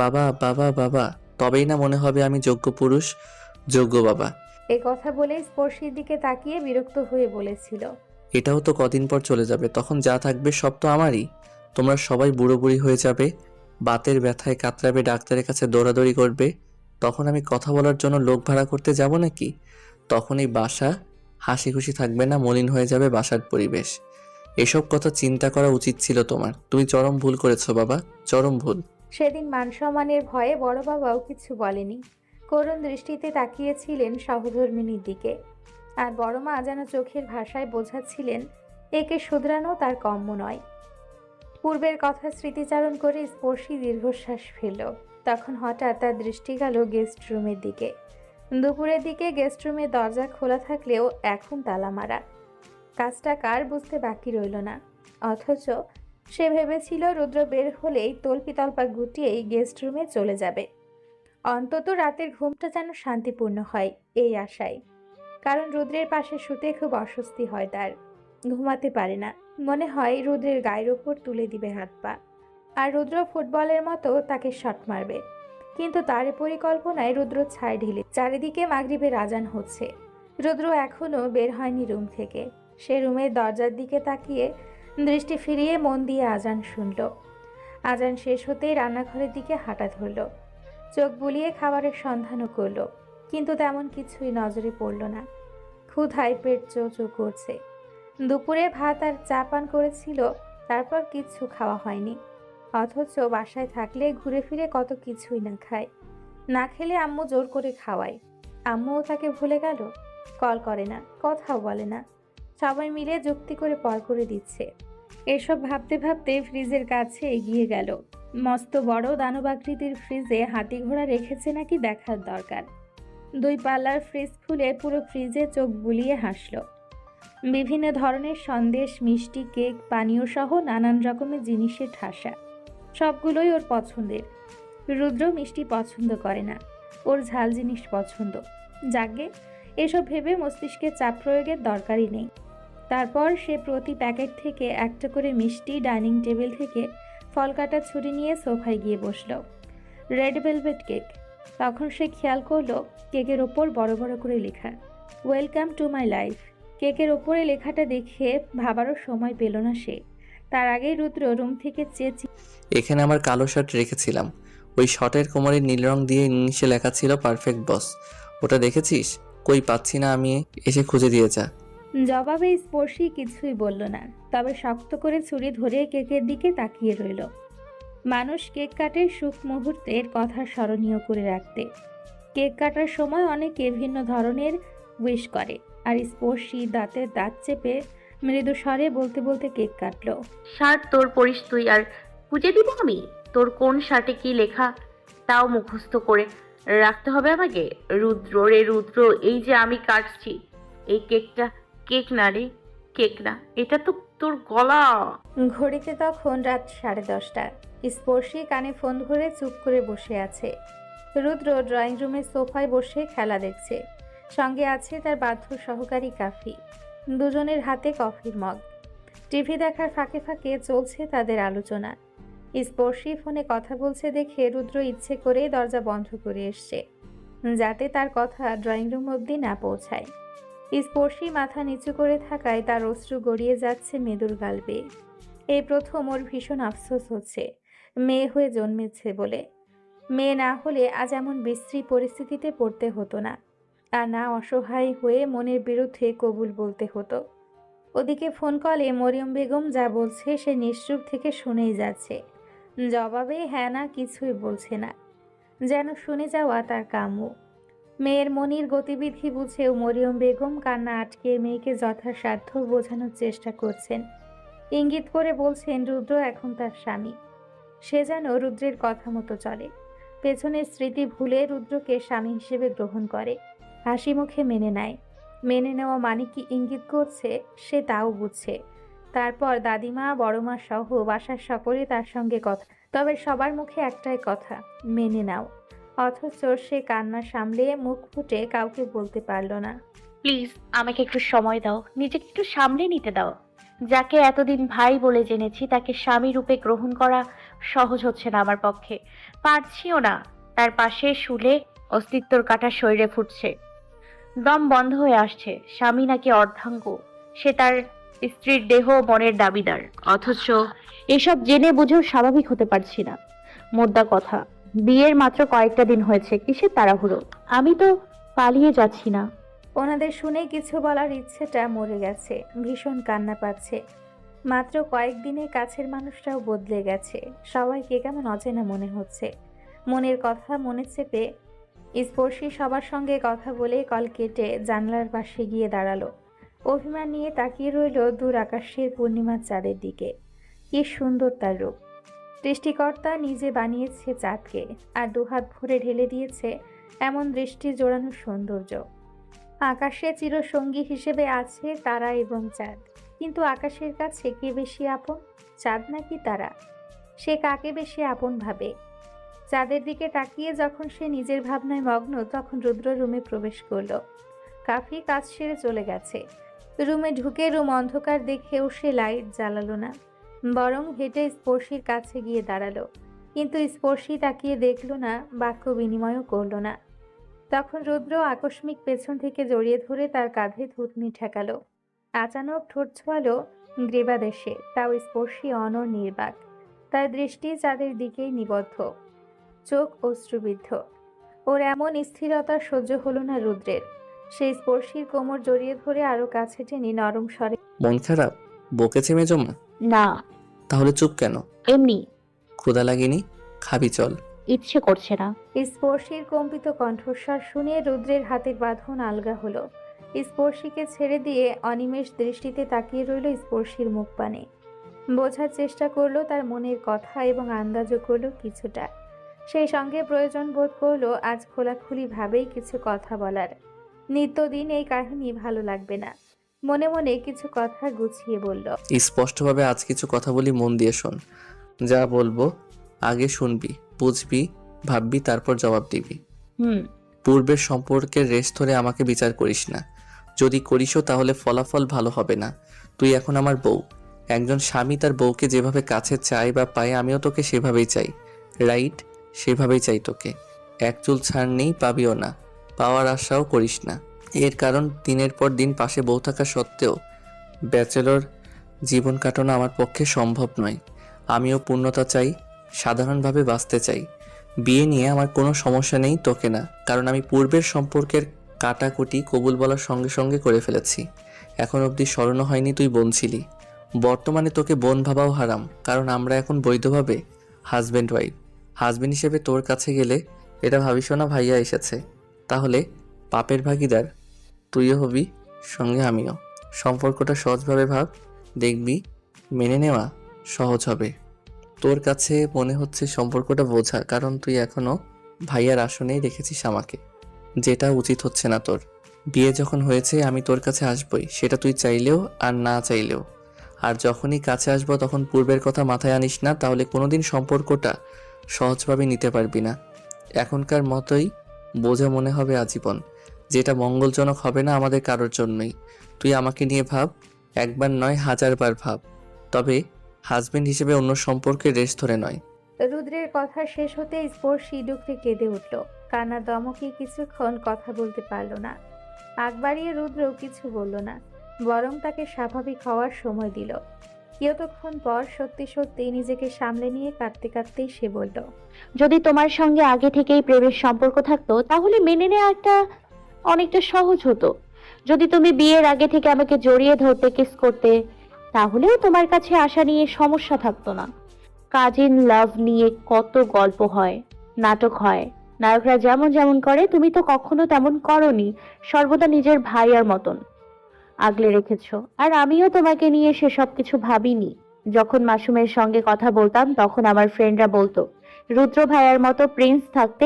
বাবা বাবা বাবা। তবেই না মনে হবে আমি যোগ্য পুরুষ, যোগ্য বাবা। এ কথা বলে স্পর্শীর দিকে তাকিয়ে বিরক্ত হয়ে বলেছিল, এটাও তো কদিন পর চলে যাবে, তখন যা থাকবে সব তো আমারই। তোমরা সবাই বুড়ো বুড়ি হয়ে যাবে, বাতের ব্যথায় কাতরাবে, ডাক্তারের কাছে দৌড়াদৌড়ি করবে। তখন আমি কথা বলার জন্য লোক ভাড়া করতে যাব নাকি? তখন এই বাসা হাসি খুশি থাকবে না, মলিন হয়ে যাবে বাসার পরিবেশ। এসব কথা চিন্তা করা উচিত ছিল তোমার। তুমি চরম ভুল করেছো বাবা, চরম ভুল। সেদিন মান সম্মানের ভয়ে বড় বাবাও কিছু বলেনি। করুণ দৃষ্টিতে তাকিয়েছিলেন সহধর্মিনীর দিকে। আর বড় মা যেন চোখের ভাষায় বোঝাচ্ছিলেন একে শুধরানো তার কম্য নয়। পূর্বের কথা স্মৃতিচারণ করে স্পর্শী দীর্ঘশ্বাস ফেলল। তখন হঠাৎ তার দৃষ্টি গেল গেস্ট রুমের দিকে। দুপুরের দিকে গেস্ট রুমের দরজা খোলা থাকলেও এখন তালা মারা। কাজটা কার বুঝতে বাকি রইল না। অথচ সে ভেবেছিল রুদ্র বের হলেই তল্পিতল্পা গুটিয়েই গেস্ট রুমে চলে যাবে, অন্তত রাতের ঘুমটা যেন শান্তিপূর্ণ হয় এই আশায়। কারণ রুদ্রের পাশে শুতে খুব অস্বস্তি হয় তার, ঘুমাতে পারে না। মনে হয় রুদ্রের গায়ের ওপর তুলে দিবে হাত পা, আর রুদ্র ফুটবলের মতো তাকে শট মারবে। কিন্তু তার এ পরিকল্পনায় রুদ্র ছায় ঢিলে। চারিদিকে মাগরিবের আজান হচ্ছে, রুদ্র এখনো বের হয়নি রুম থেকে। সে রুমের দরজার দিকে তাকিয়ে দৃষ্টি ফিরিয়ে মন দিয়ে আজান শুনল। আজান শেষ হতেই রান্নাঘরের দিকে হাঁটা ধরল, চোখ বুলিয়ে খাবারের সন্ধানও করল, কিন্তু তেমন কিছুই নজরে পড়ল না। ক্ষুধায় পেট চোচো করছে। দুপুরে ভাত আর চা পান করেছিল, তারপর কিচ্ছু খাওয়া হয়নি। অথচ বাসায় থাকলে ঘুরে ফিরে কত কিছুই না খায়। না খেলে আম্মু জোর করে খাওয়ায়, আম্মুও তাকে ভুলে গেল। কল করে না, কথাও বলে না, সবাই মিলে যুক্তি করে পর করে দিচ্ছে। এসব ভাবতে ভাবতে ফ্রিজের কাছে এগিয়ে গেল। মস্ত বড় দানবাকৃতির ফ্রিজে হাতি ঘোড়া রেখেছে নাকি দেখার দরকার। 2 পাল্লার ফ্রিজ খুলে পুরো ফ্রিজে চোখ বুলিয়ে হাসল। বিভিন্ন ধরনের সন্দেশ, মিষ্টি, কেক, পানীয় সহ নানান রকমের জিনিসের ঠাসা, সবগুলোই ওর পছন্দের। রুদ্র মিষ্টি পছন্দ করে না, ওর ঝাল জিনিস পছন্দ। যাকে এসব ভেবে মস্তিষ্কে চাপ প্রয়োগের দরকারই নেই। তারপর সে প্রতি প্যাকেট থেকে একটা করে মিষ্টি ডাইনিং টেবিল থেকে ফল কাটা ছুরি নিয়ে সোফায় গিয়ে বসল। Red velvet cake. তখন সে খেয়াল করলো কেকের ওপর বড় বড় করে লেখা ওয়েলকাম টু মাই লাইফ। কেকের ওপরে লেখাটা দেখে ভাবারও সময় পেল না সে। তার আগেই রুদ্র রুম থেকে চেঁচিয়ে এখানে আমার কালো শার্ট রেখেছিলাম, ওই শর্টের কোমরে নীল রং দিয়ে ইংলিশে লেখা ছিল পারফেক্ট বস। ওটা দেখেছিস? কই পাচ্ছি না আমি, এসে খুঁজে দিয়ে যা। জবাবে স্পর্শী কিছুই বলল না, তবে শক্ত করে ছুরি ধরে কেকের দিকে তাকিয়ে রইল। মানুষ কেক কাটে সুখ মুহূর্তের কথা স্মরণীয় করে রাখতে। কেক কাটার সময় অনেকে ভিন্ন ধরনের উইশ করে, আর স্পর্শী দাঁতের দাঁত চেপে মৃদু স্বরে বলতে বলতে কেক কাটলো। শার্ট তোর পরিস তুই, আর খুঁজে দিব আমি? তোর কোন শার্টে কি লেখা তাও মুখস্থ করে রাখতে হবে আমাকে? রুদ্র রে রুদ্র, এই যে আমি কাটছি এই কেকটা, কেক না রে, কেক না, এটা তো তোর গলা। ঘড়িতে তখন রাত 10:30। স্পর্শী কানে ফোন ধরে চুপ করে বসে আছে। রুদ্র ড্রয়িং রুমের সোফায় বসে খেলা দেখছে, সঙ্গে আছে তার বাধ্য সহকারী কাফি। দুজনের হাতে কফির মগ। টিভি দেখার ফাঁকে ফাঁকে চলছে তাদের আলোচনা। স্পর্শী ফোনে কথা বলছে দেখে রুদ্র ইচ্ছে করে দরজা বন্ধ করে এসছে, যাতে তার কথা ড্রয়িং রুম অবধি না পৌঁছায়। স্পর্শী মাথা নিচু করে থাকায় তার অশ্রু গড়িয়ে যাচ্ছে মেদুর গাল বেয়ে। এই প্রথম ওর ভীষণ আফসোস হচ্ছে মেয়ে হয়ে জন্মেছে বলে। মেয়ে না হলে আজ এমন বিশ্রী পরিস্থিতিতে পড়তে হতো না, আর না অসহায় হয়ে মনের বিরুদ্ধে কবুল বলতে হতো। ওদিকে ফোন কলে মরিয়ম বেগম যা বলছে সে নিশ্চুপ থেকে শুনেই যাচ্ছে, জবাবে হ্যাঁ না কিছুই বলছে না, যেন শুনে যাওয়া তার কাম্য। মেয়ের মনির গতিবিধি বুঝেও মরিয়ম বেগম কান্না আটকে মেয়েকে যথাসাধ্য বোঝানোর চেষ্টা করছেন। ইঙ্গিত করে বলছেন রুদ্র এখন তার স্বামী, সে যেন রুদ্রের কথা মতো চলে, পেছনের স্মৃতি ভুলে রুদ্রকে স্বামী হিসেবে গ্রহণ করে, হাসি মুখে মেনে নেয়। মেনে নেওয়া মানে কি ইঙ্গিত করছে সে তাও বুঝছে। তারপর দাদিমা, বড়মা সহ বাসার সকলে তার সঙ্গে কথা, তবে সবার মুখে একটাই কথা, মেনে নাও। অথচ সে কান্না সামলে মুখ ফুটে কাউকে বলতে পারল না। প্লিজ আমাকে একটু সময় দাও, নিজেকে একটু সামলে নিতে দাও। যাকে এতদিন ভাই বলে জেনেছি তাকে স্বামী রূপে গ্রহণ করা সহজ হচ্ছে না আমার পক্ষে, পারছিও না। তার পাশে শুলে অস্তিত্বর কাটা শরীরে ফুটছে, দম বন্ধ হয়ে আসছে। স্বামী নাকি অর্ধাঙ্গ, সে তার স্ত্রীর দেহ মনের দাবিদার, অথচ এসব জেনে বুঝেও স্বাভাবিক হতে পারছি না। মোদ্দা কথা, বিয়ের মাত্র কয়েকটা দিন হয়েছে, কিসের তাড়াহুড়ো? আমি তো পালিয়ে যাচ্ছি না। ওনাদের শুনেই কিছু বলার ইচ্ছেটা মরে গেছে, ভীষণ কান্না পাচ্ছে। মাত্র কয়েকদিনে কাছের মানুষটাও বদলে গেছে, সবাইকে কেমন অচেনা মনে হচ্ছে। মনের কথা মনে চেপে স্পর্শী সবার সঙ্গে কথা বলে কল কেটে জানলার পাশে গিয়ে দাঁড়ালো। অভিমান নিয়ে তাকিয়ে রইল দূর আকাশের পূর্ণিমার চাঁদের দিকে। কি সুন্দর তার রূপ! সৃষ্টিকর্তা নিজে বানিয়েছে চাঁদকে, আর দুহাত ভরে ঢেলে দিয়েছে এমন দৃষ্টি জোড়ানো সৌন্দর্য। আকাশে চিরসঙ্গী হিসেবে আছে তারা এবং চাঁদ। কিন্তু আকাশের কাছে কে বেশি আপন, চাঁদ নাকি তারা? সে কাকে বেশি আপন ভাবে? চাঁদের দিকে তাকিয়ে যখন সে নিজের ভাবনায় মগ্ন, তখন রুদ্র রুমে প্রবেশ করলো। কাফি কাজ সেরে চলে গেছে। রুমে ঢুকে রুম অন্ধকার দেখেও সে লাইট জ্বালালো না, বরং হেঁটে স্পর্শীর কাছে গিয়ে দাঁড়ালো। কিন্তু স্পর্শী তাকিয়ে দেখলো না, বাক্য বিনিময়ও করলো না। তখন রুদ্র আকস্মিক পেছন থেকে জড়িয়ে ধরে তার কাঁধে থুতনি ঠেকালো। আচানক ঠোঁট ছোঁয়ালো গ্রীবাদেশে, তাও স্পর্শী অনড় নির্বাক। তার দৃষ্টি চাঁদের দিকেই নিবদ্ধ, চোখ অশ্রুবিদ্ধ। ওর এমন স্থিরতা সহ্য হলো না রুদ্রের। সেই স্পর্শীর কোমর জড়িয়ে ধরে আরো কাছে টেনে নরম স্বরে, মন খারাপ? বকেছে মেজমা? না, তাহলে চুপ কেন? এমনি। ক্ষুধা লাগেনি? খাবি চল। ইচ্ছে করছে না। স্পর্শীর কম্পিত কণ্ঠস্বর শুনে রুদ্রের হাতের বাঁধন আলগা হলো। স্পর্শীকে ছেড়ে দিয়ে অনিমেষ দৃষ্টিতে তাকিয়ে রইল স্পর্শীর মুখ পানে। বোঝার চেষ্টা করলো তার মনের কথা এবং আন্দাজও করলো কিছুটা। সেই সঙ্গে প্রয়োজন বোধ করলো আজ খোলাখুলি ভাবেই কিছু কথা বলার। নিত্যদিন এই কাহিনী ভালো লাগবে না। মনে মনে কিছু কথা গুছিয়ে বলল, স্পষ্টভাবে আজ কিছু কথা বলি, মন দিয়ে শোন। যা বলবো আগে শুনবি, বুঝবি, ভাববি, তারপর জবাব দিবি। হুম। পূর্বের সম্পর্কের রেশ ধরে আমাকে বিচার করিস না। যদি করিসও তাহলে ফলাফল ভালো হবে না। তুই এখন আমার বউ। একজন স্বামী তার বউকে যেভাবে কাছে চায় বা পায়, আমিও তোকে সেভাবেই চাই। রাইট? সেভাবেই চাই তোকে। এক চুল ছাড় নেই, পাবিও না। পাওয়ার আশাও করিস না। এর কারণ দিনের পর দিন পাশে বউ থাকা সত্ত্বেও ব্যাচেলর জীবন কাটানো আমার পক্ষে সম্ভব নয়। আমিও পূর্ণতা চাই, সাধারণভাবে বাঁচতে চাই। বিয়ে নিয়ে আমার কোনো সমস্যা নেই, তোকে না। কারণ আমি পূর্বের সম্পর্কের কাটাকুটি কবুল বলার সঙ্গে সঙ্গে করে ফেলেছি। এখন অবধি স্মরণও হয়নি তুই বোন ছিলি। বর্তমানে তোকে বোন ভাবাও হারাম, কারণ আমরা এখন বৈধভাবে হাজব্যান্ড ওয়াইফ। হাজব্যান্ড হিসেবে তোর কাছে গেলে এটা ভাবিস না ভাইয়া এসেছে, তাহলে পাপের ভাগিদার তুইও হবি, সঙ্গে আমিও। সম্পর্কটা সহজভাবে ভাব, দেখবি মেনে নেওয়া সহজ হবে। তোর কাছে মনে হচ্ছে সম্পর্কটা বোঝা, কারণ তুই এখনো ভাইয়ার আসনেই রেখেছিস আমাকে, যেটা উচিত হচ্ছে না তোর। বিয়ে যখন হয়েছে আমি তোর কাছে আসবই, সেটা তুই চাইলেও আর না চাইলেও। আর যখনই কাছে আসবো তখন পূর্বের কথা মাথায় আনিস না, তাহলে কোনোদিন সম্পর্কটা সহজভাবে নিতে পারবি না। এখনকার মতোই বোঝা মনে হবে আজীবন, যেটা মঙ্গলজনক হবে না আমাদের কারোর জন্যই। তুই আমাকে নিয়ে ভাব, একবার নয় 1000বার ভাব, তবে হাজবেন্ড হিসেবে অন্য সম্পর্কের রেশ ধরে নয়। রুদ্রের কথা শেষ হতে স্পর্শী ডুকরে কেঁদে উঠল। কান্না দমকে কিছুক্ষণ কথা বলতে পারল না। আগ বাড়িয়ে রুদ্র কিছু বলল না, বরং তাকে স্বাভাবিক হওয়ার সময় দিল। কিয়তক্ষণ পর সত্যি সত্যি নিজেকে সামলে নিয়ে কাঁদতে কাঁদতেই সে বলল, যদি তোমার সঙ্গে আগে থেকেই প্রেমের সম্পর্ক থাকতো তাহলে মেনে নেওয়াটা অনেকটা সহজ হতো। যদি তুমি বিয়ের আগে থেকে আমাকে জড়িয়ে ধরতে, কিস করতে, তাহলেও তোমার কাছে আসা নিয়ে সমস্যা থাকতো না। কাজিন লাভ নিয়ে কত গল্প হয়, নাটক হয়, নায়করা যেমন যেমন করে, তুমি তো কখনো তেমন করনি। সর্বদা নিজের ভাইয়ার মতন আগলে রেখেছো। আর আমিও তোমাকে নিয়ে সেসব কিছু ভাবিনি। যখন মাসুমের সঙ্গে কথা বলতাম তখন আমার ফ্রেন্ডরা বলতো, রুদ্র ভাইয়ার মতো প্রিন্স থাকতে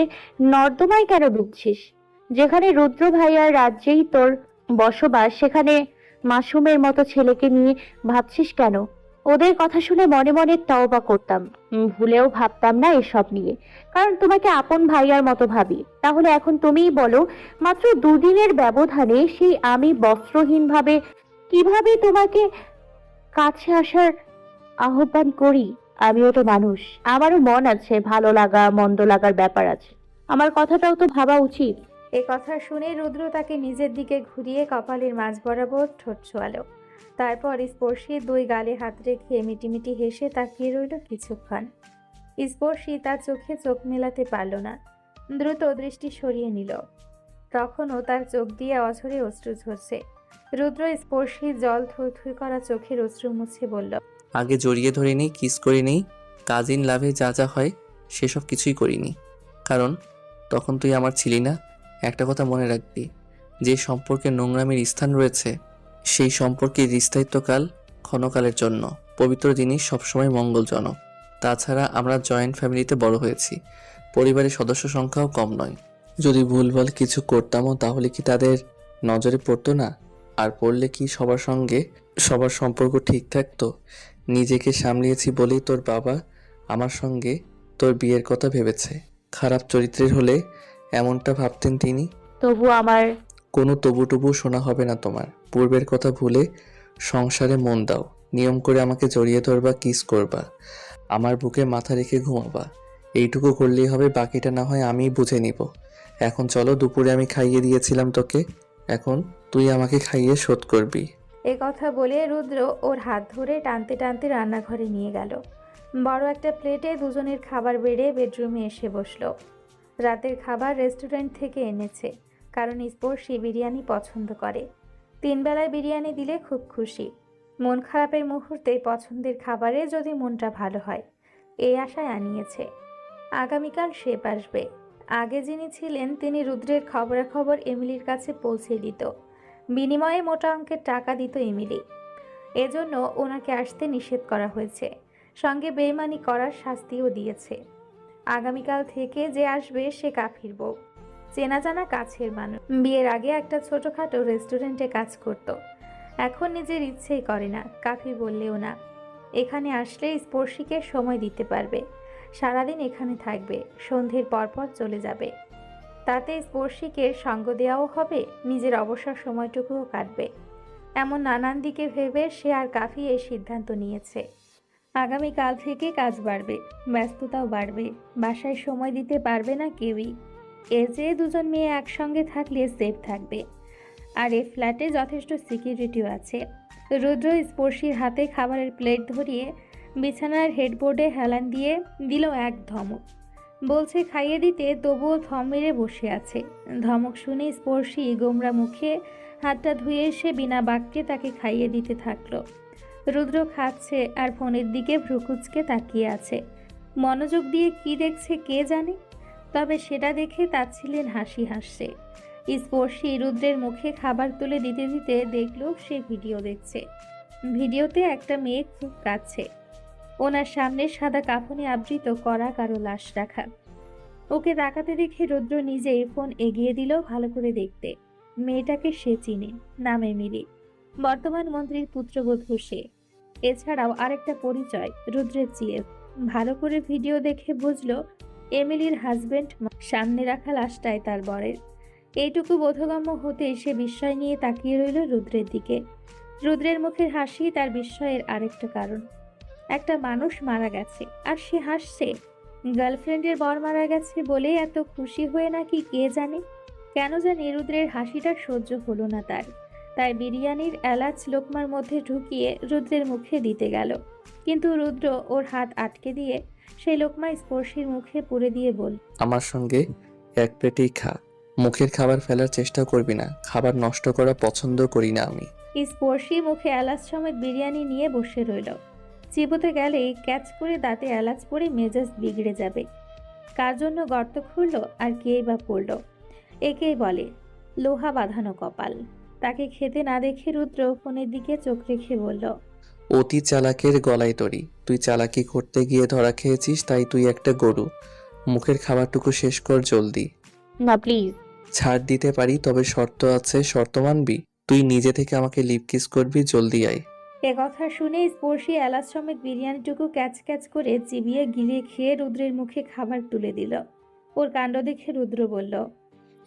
নর্দমায় কেন ডুবছিস? যেখানে রুদ্র ভাইয়ার রাজ্যেই তোর বসবাস, সেখানে মাসুমের মতো ছেলেকে নিয়ে ভাবছিস কেন? ওদের কথা শুনে মনে মনে তওবা করতাম, ভুলেও ভাবতাম না এসব নিয়ে, কারণ তোমাকে আপন ভাইয়ার মতো ভাবি। তাহলে এখন তুমিই বলো, মাত্র দুদিনের ব্যবধানে সেই আমি বস্ত্রহীন ভাবে কিভাবে তোমাকে কাছে আসার আহ্বান করি? আমিও তো মানুষ, আমারও মন আছে, ভালো লাগা মন্দ লাগার ব্যাপার আছে। আমার কথাটাও তো ভাবা উচিত। এ কথা শুনে রুদ্র তাকে নিজের দিকে ঘুরিয়ে কপালের মাঝ বরাবর ঠোঁট ছোঁয়ালো। তারপর স্পর্শী দুই গালে হাত রেখে মিটিমিটি হেসে তাকিয়ে রইল কিছুক্ষণ। স্পর্শী তার চোখে চোখ মেলাতে পারল না, দ্রুত দৃষ্টি সরিয়ে নিল। তখনও তার চোখ দিয়ে অঝরে অশ্রু ঝরছে। রুদ্র স্পর্শী জল থই করা চোখের অশ্রু মুছে বলল, আগে জড়িয়ে ধরে নেই, কিস করে নেই, কাজিন লাভে যা যা হয় সেসব কিছুই করিনি, কারণ তখন তুই আমার ছিলি না। একটা কথা মনে রাখবি, যে সম্পর্কে নোংরামির স্থান রয়েছে সেই সম্পর্কের স্থায়িত্বকাল ক্ষণকালের জন্য। পবিত্র জিনিস সবসময় মঙ্গলজনক। তাছাড়া আমরা জয়েন্ট ফ্যামিলিতে বড় হয়েছি, পরিবারের সদস্য সংখ্যাও কম নয়। যদি ভুলভাল কিছু করতামও তাহলে কি তাদের নজরে পড়তো না? আর পড়লে কি সবার সম্পর্ক ঠিক থাকতো? নিজেকে সামলিয়েছি বলেই তোর বাবা আমার সঙ্গে তোর বিয়ের কথা ভেবেছে। খারাপ চরিত্রের হলে এমনটা ভাবতেন তিনি। তবু আমার কোনো তবু টবু শোনা হবে না তোমার। পূর্বের কথা ভুলে সংসারে মন দাও। নিয়ম করে আমাকে জড়িয়ে ধরবা, কিস করবা, আমার বুকে মাথা রেখে ঘুমাবা। এইটুকু করলেই হবে, বাকিটা না হয় আমিই বুঝে নিব। এখন চলো, দুপুরে আমি খাইয়ে দিয়েছিলাম তোকে, এখন তুই আমাকে খাইয়ে শোধ করবি। এ কথা বলে রুদ্র ওর হাত ধরে টানতে টানতে রান্নাঘরে নিয়ে গেল। বড় একটা প্লেটে দুজনের খাবার বেড়ে বেডরুমে এসে বসলো। রাতের খাবার রেস্টুরেন্ট থেকে এনেছে, কারণ স্পর্শী বিরিয়ানি পছন্দ করে। 3 বেলায় বিরিয়ানি দিলে খুব খুশি। মন খারাপের মুহূর্তে পছন্দের খাবারে যদি মনটা ভালো হয়, এই আশায় আনিয়েছে। আগামীকাল শেপ আসবে। আগে যিনি ছিলেন তিনি রুদ্রের খবরাখবর এমিলির কাছে পৌঁছে দিত। বিনিময়ে মোটা অঙ্কের টাকা দিত এমিলি। এজন্য ওনাকে আসতে নিষেধ করা হয়েছে, সঙ্গে বেইমানি করার শাস্তিও দিয়েছে। আগামীকাল থেকে যে আসবে সে কাফির বউ, চেনা জানা কাছের মানুষ। বিয়ের আগে একটা ছোটখাটো রেস্টুরেন্টে কাজ করত, এখন নিজের ইচ্ছেই করে না, কাফি বললেও না। এখানে আসলে স্পর্শীকে সময় দিতে পারবে, সারাদিন এখানে থাকবে, সন্ধ্যের পরপর চলে যাবে। তাতে স্পর্শীকে সঙ্গ দেওয়াও হবে, নিজের অবসর সময়টুকুও কাটবে। এমন নানান দিকে ভেবে সে আর কাফি এই সিদ্ধান্ত নিয়েছে। আগামীকাল থেকে কাজ বাড়বে, ব্যস্ততাও বাড়বে, বাসায় সময় দিতে পারবে না কেউই। এর চেয়ে দুজন মেয়ে একসঙ্গে থাকলে সেফ থাকবে, আর এই ফ্ল্যাটে যথেষ্ট সিকিউরিটিও আছে। রুদ্র স্পর্শীর হাতে খাবারের প্লেট ধরিয়ে বিছানার হেডবোর্ডে হেলান দিয়ে দিল এক ধমক। বলছে খাইয়ে দিতে, তবুও থম মেরে বসে আছে। ধমক শুনে স্পর্শী গোমরা মুখে হাতটা ধুয়ে এসে বিনা বাক্যে তাকে খাইয়ে দিতে থাকলো। রুদ্র খাচ্ছে আর ফোনের দিকে ভ্রুকুচকে তাকিয়ে আছে। মনোযোগ দিয়ে কি দেখছে কে জানে, তবে সেটা দেখে তাচ্ছিলেন হাসি হাসছে। স্পর্শী রুদ্রের মুখে খাবার তুলে দিতে দিতে দেখল সে ভিডিও দেখছে। ভিডিওতে একটা মেয়ে খুব কাঁদছে। ওনার সামনে সাদা কাফনে আবৃত করা কারো লাশ রাখা। ওকে তাকাতে দেখে রুদ্র নিজেই ফোন এগিয়ে দিল ভালো করে দেখতে। মেয়েটাকে সে চিনে, নাম এমিলি, বর্তমান মন্ত্রীর পুত্রবধূ সে। এছাড়াও আরেকটা পরিচয় রুদ্রের জিএফ। ভালো করে ভিডিও দেখে বুঝলো এমিলির হাজবেন্ড, সামনে রাখা লাশটাই তার বরের। এইটুকু বোধগম্য হতে সে বিস্ময় নিয়ে তাকিয়ে রইল রুদ্রের দিকে। রুদ্রের মুখের হাসি তার বিস্ময়ের আরেকটা কারণ। একটা মানুষ মারা গেছে আর সে হাসছে। গার্লফ্রেন্ডের বর মারা গেছে বলে এত খুশি হয়ে নাকি কে জানে। কেন জানি রুদ্রের হাসিটা সহ্য হলো না তাই বিরিয়ানির এলাচ লোকমার মধ্যে ঢুকিয়ে রুদ্রের মুখে দিতে গেল। কিন্তু রুদ্র ওর হাত আটকে দিয়ে সেই লোকমা স্পর্শীর মুখে পুরে দিয়ে বল, আমার সঙ্গে এক প্লেটেই খা, মুখের খাবার ফেলার চেষ্টা করবি না, খাবার নষ্ট করা পছন্দ করি না আমি। স্পর্শী মুখে এলাচ সমেত বিরিয়ানি নিয়ে বসে রইল। চিবোতে গেলেই ক্যাচ করে দাঁতে এলাচ পড়ে মেজাজ বিগড়ে যাবে। কার জন্য গর্ত খুঁড়ল আর কেই বা পড়ল, একেই বলে লোহা বাঁধানো কপাল। তাকে খেতে না দেখে রুদ্র ফোনের দিকে চোখ রেখে বলল, অতি চালাকের গলায় তরি, তুই চালাকি করতে গিয়ে ধরা খেয়েছিস, তাই তুই একটা গরু। মুখের খাবারটুকু শেষ কর জলদি। না প্লিজ। ছাড় দিতে পারি, তবে শর্ত আছে। শর্ত মানবি? তুই নিজে থেকে আমাকে লিপ কিস করবি, জলদি আয়। এ কথা শুনে স্পর্শী এলাচ সমেত বিরিয়ানিটুকু ক্যাচ ক্যাচ করে চিবিয়ে গিলিয়ে খেয়ে রুদ্রের মুখে খাবার তুলে দিল। ওর কাণ্ড দেখে রুদ্র বলল,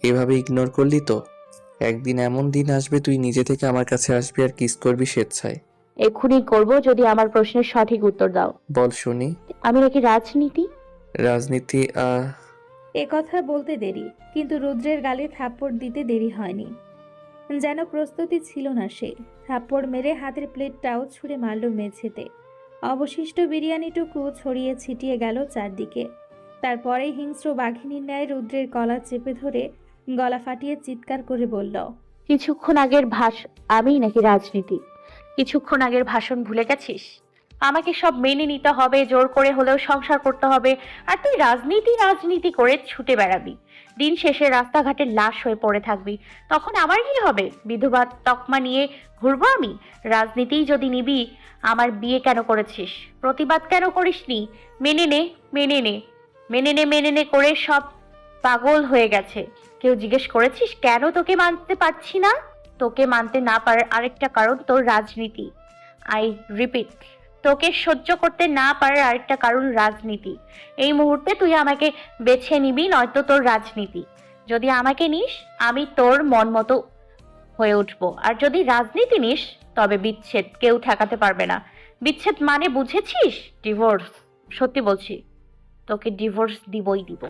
এভাবে ইগনোর করলি তো? একদিন এমন দিন আসবে তুই নিজে থেকে আমার কাছে আসবি আর কিস করবি স্বেচ্ছায়। এক্ষুনি করব যদি আমার প্রশ্নের সঠিক উত্তর দাও। বল শুনি। আমি নাকি রাজনীতি? রাজনীতি? এ কথা বলতে দেরি, কিন্তু রুদ্রের গালে থাপ্পড় দিতে দেরি হয়নি। যেন প্রস্তুতি ছিল না সে। থাপ্পড় মেরে হাতের প্লেটটাও ছুঁড়ে মারল মেঝেতে। অবশিষ্ট বিরিয়ানিটুকু ছড়িয়ে ছিটিয়ে গেল চারদিকে। তারপরেই হিংস্র বাঘিনীর ন্যায় রুদ্রের গলা চেপে ধরে গলা ফাটিয়ে চিৎকার করে বলল, কিছুক্ষণ আগের আমিই নাকি রাজনীতি? কিছুক্ষণ আগের ভাষণ ভুলে গেছিস? আমাকে সব মেনে নিতে হবে, জোর করে হলেও সংসার করতে হবে, আর তুই রাজনীতি করে ছুটে বেড়াবি। দিন শেষে রাস্তাঘাটে লাশ হয়ে পড়ে থাকবি, তখন আমার কি হবে? বিধবা তকমা নিয়ে ঘুরবো আমি? রাজনীতিই যদি নিবি, আমার বিয়ে কেন করেছিস? প্রতিবাদ কেন করিসনি? মেনে নে মেনে নে মেনে নে মেনে নে করে সব পাগল হয়ে গেছে। কেউ জিজ্ঞেস করেছিস কেন তোকে মানতে পারছি না? তোকে মানতে না পারার আরেকটা কারণ তোর রাজনীতি। আই রিপিট, তোকে সহ্য করতে না পারার আরেকটা কারণ রাজনীতি। এই মুহূর্তে তুই আমাকে বেছে নিবি, নয়তো তোর রাজনীতি। যদি আমাকে নিস, আমি তোর মন মতো হয়ে উঠবো, আর যদি রাজনীতি নিস তবে বিচ্ছেদ। কেউ ঠেকাতে পারবে না। বিচ্ছেদ মানে বুঝেছিস? ডিভোর্স। সত্যি বলছি, তোকে ডিভোর্স দিবই দিব।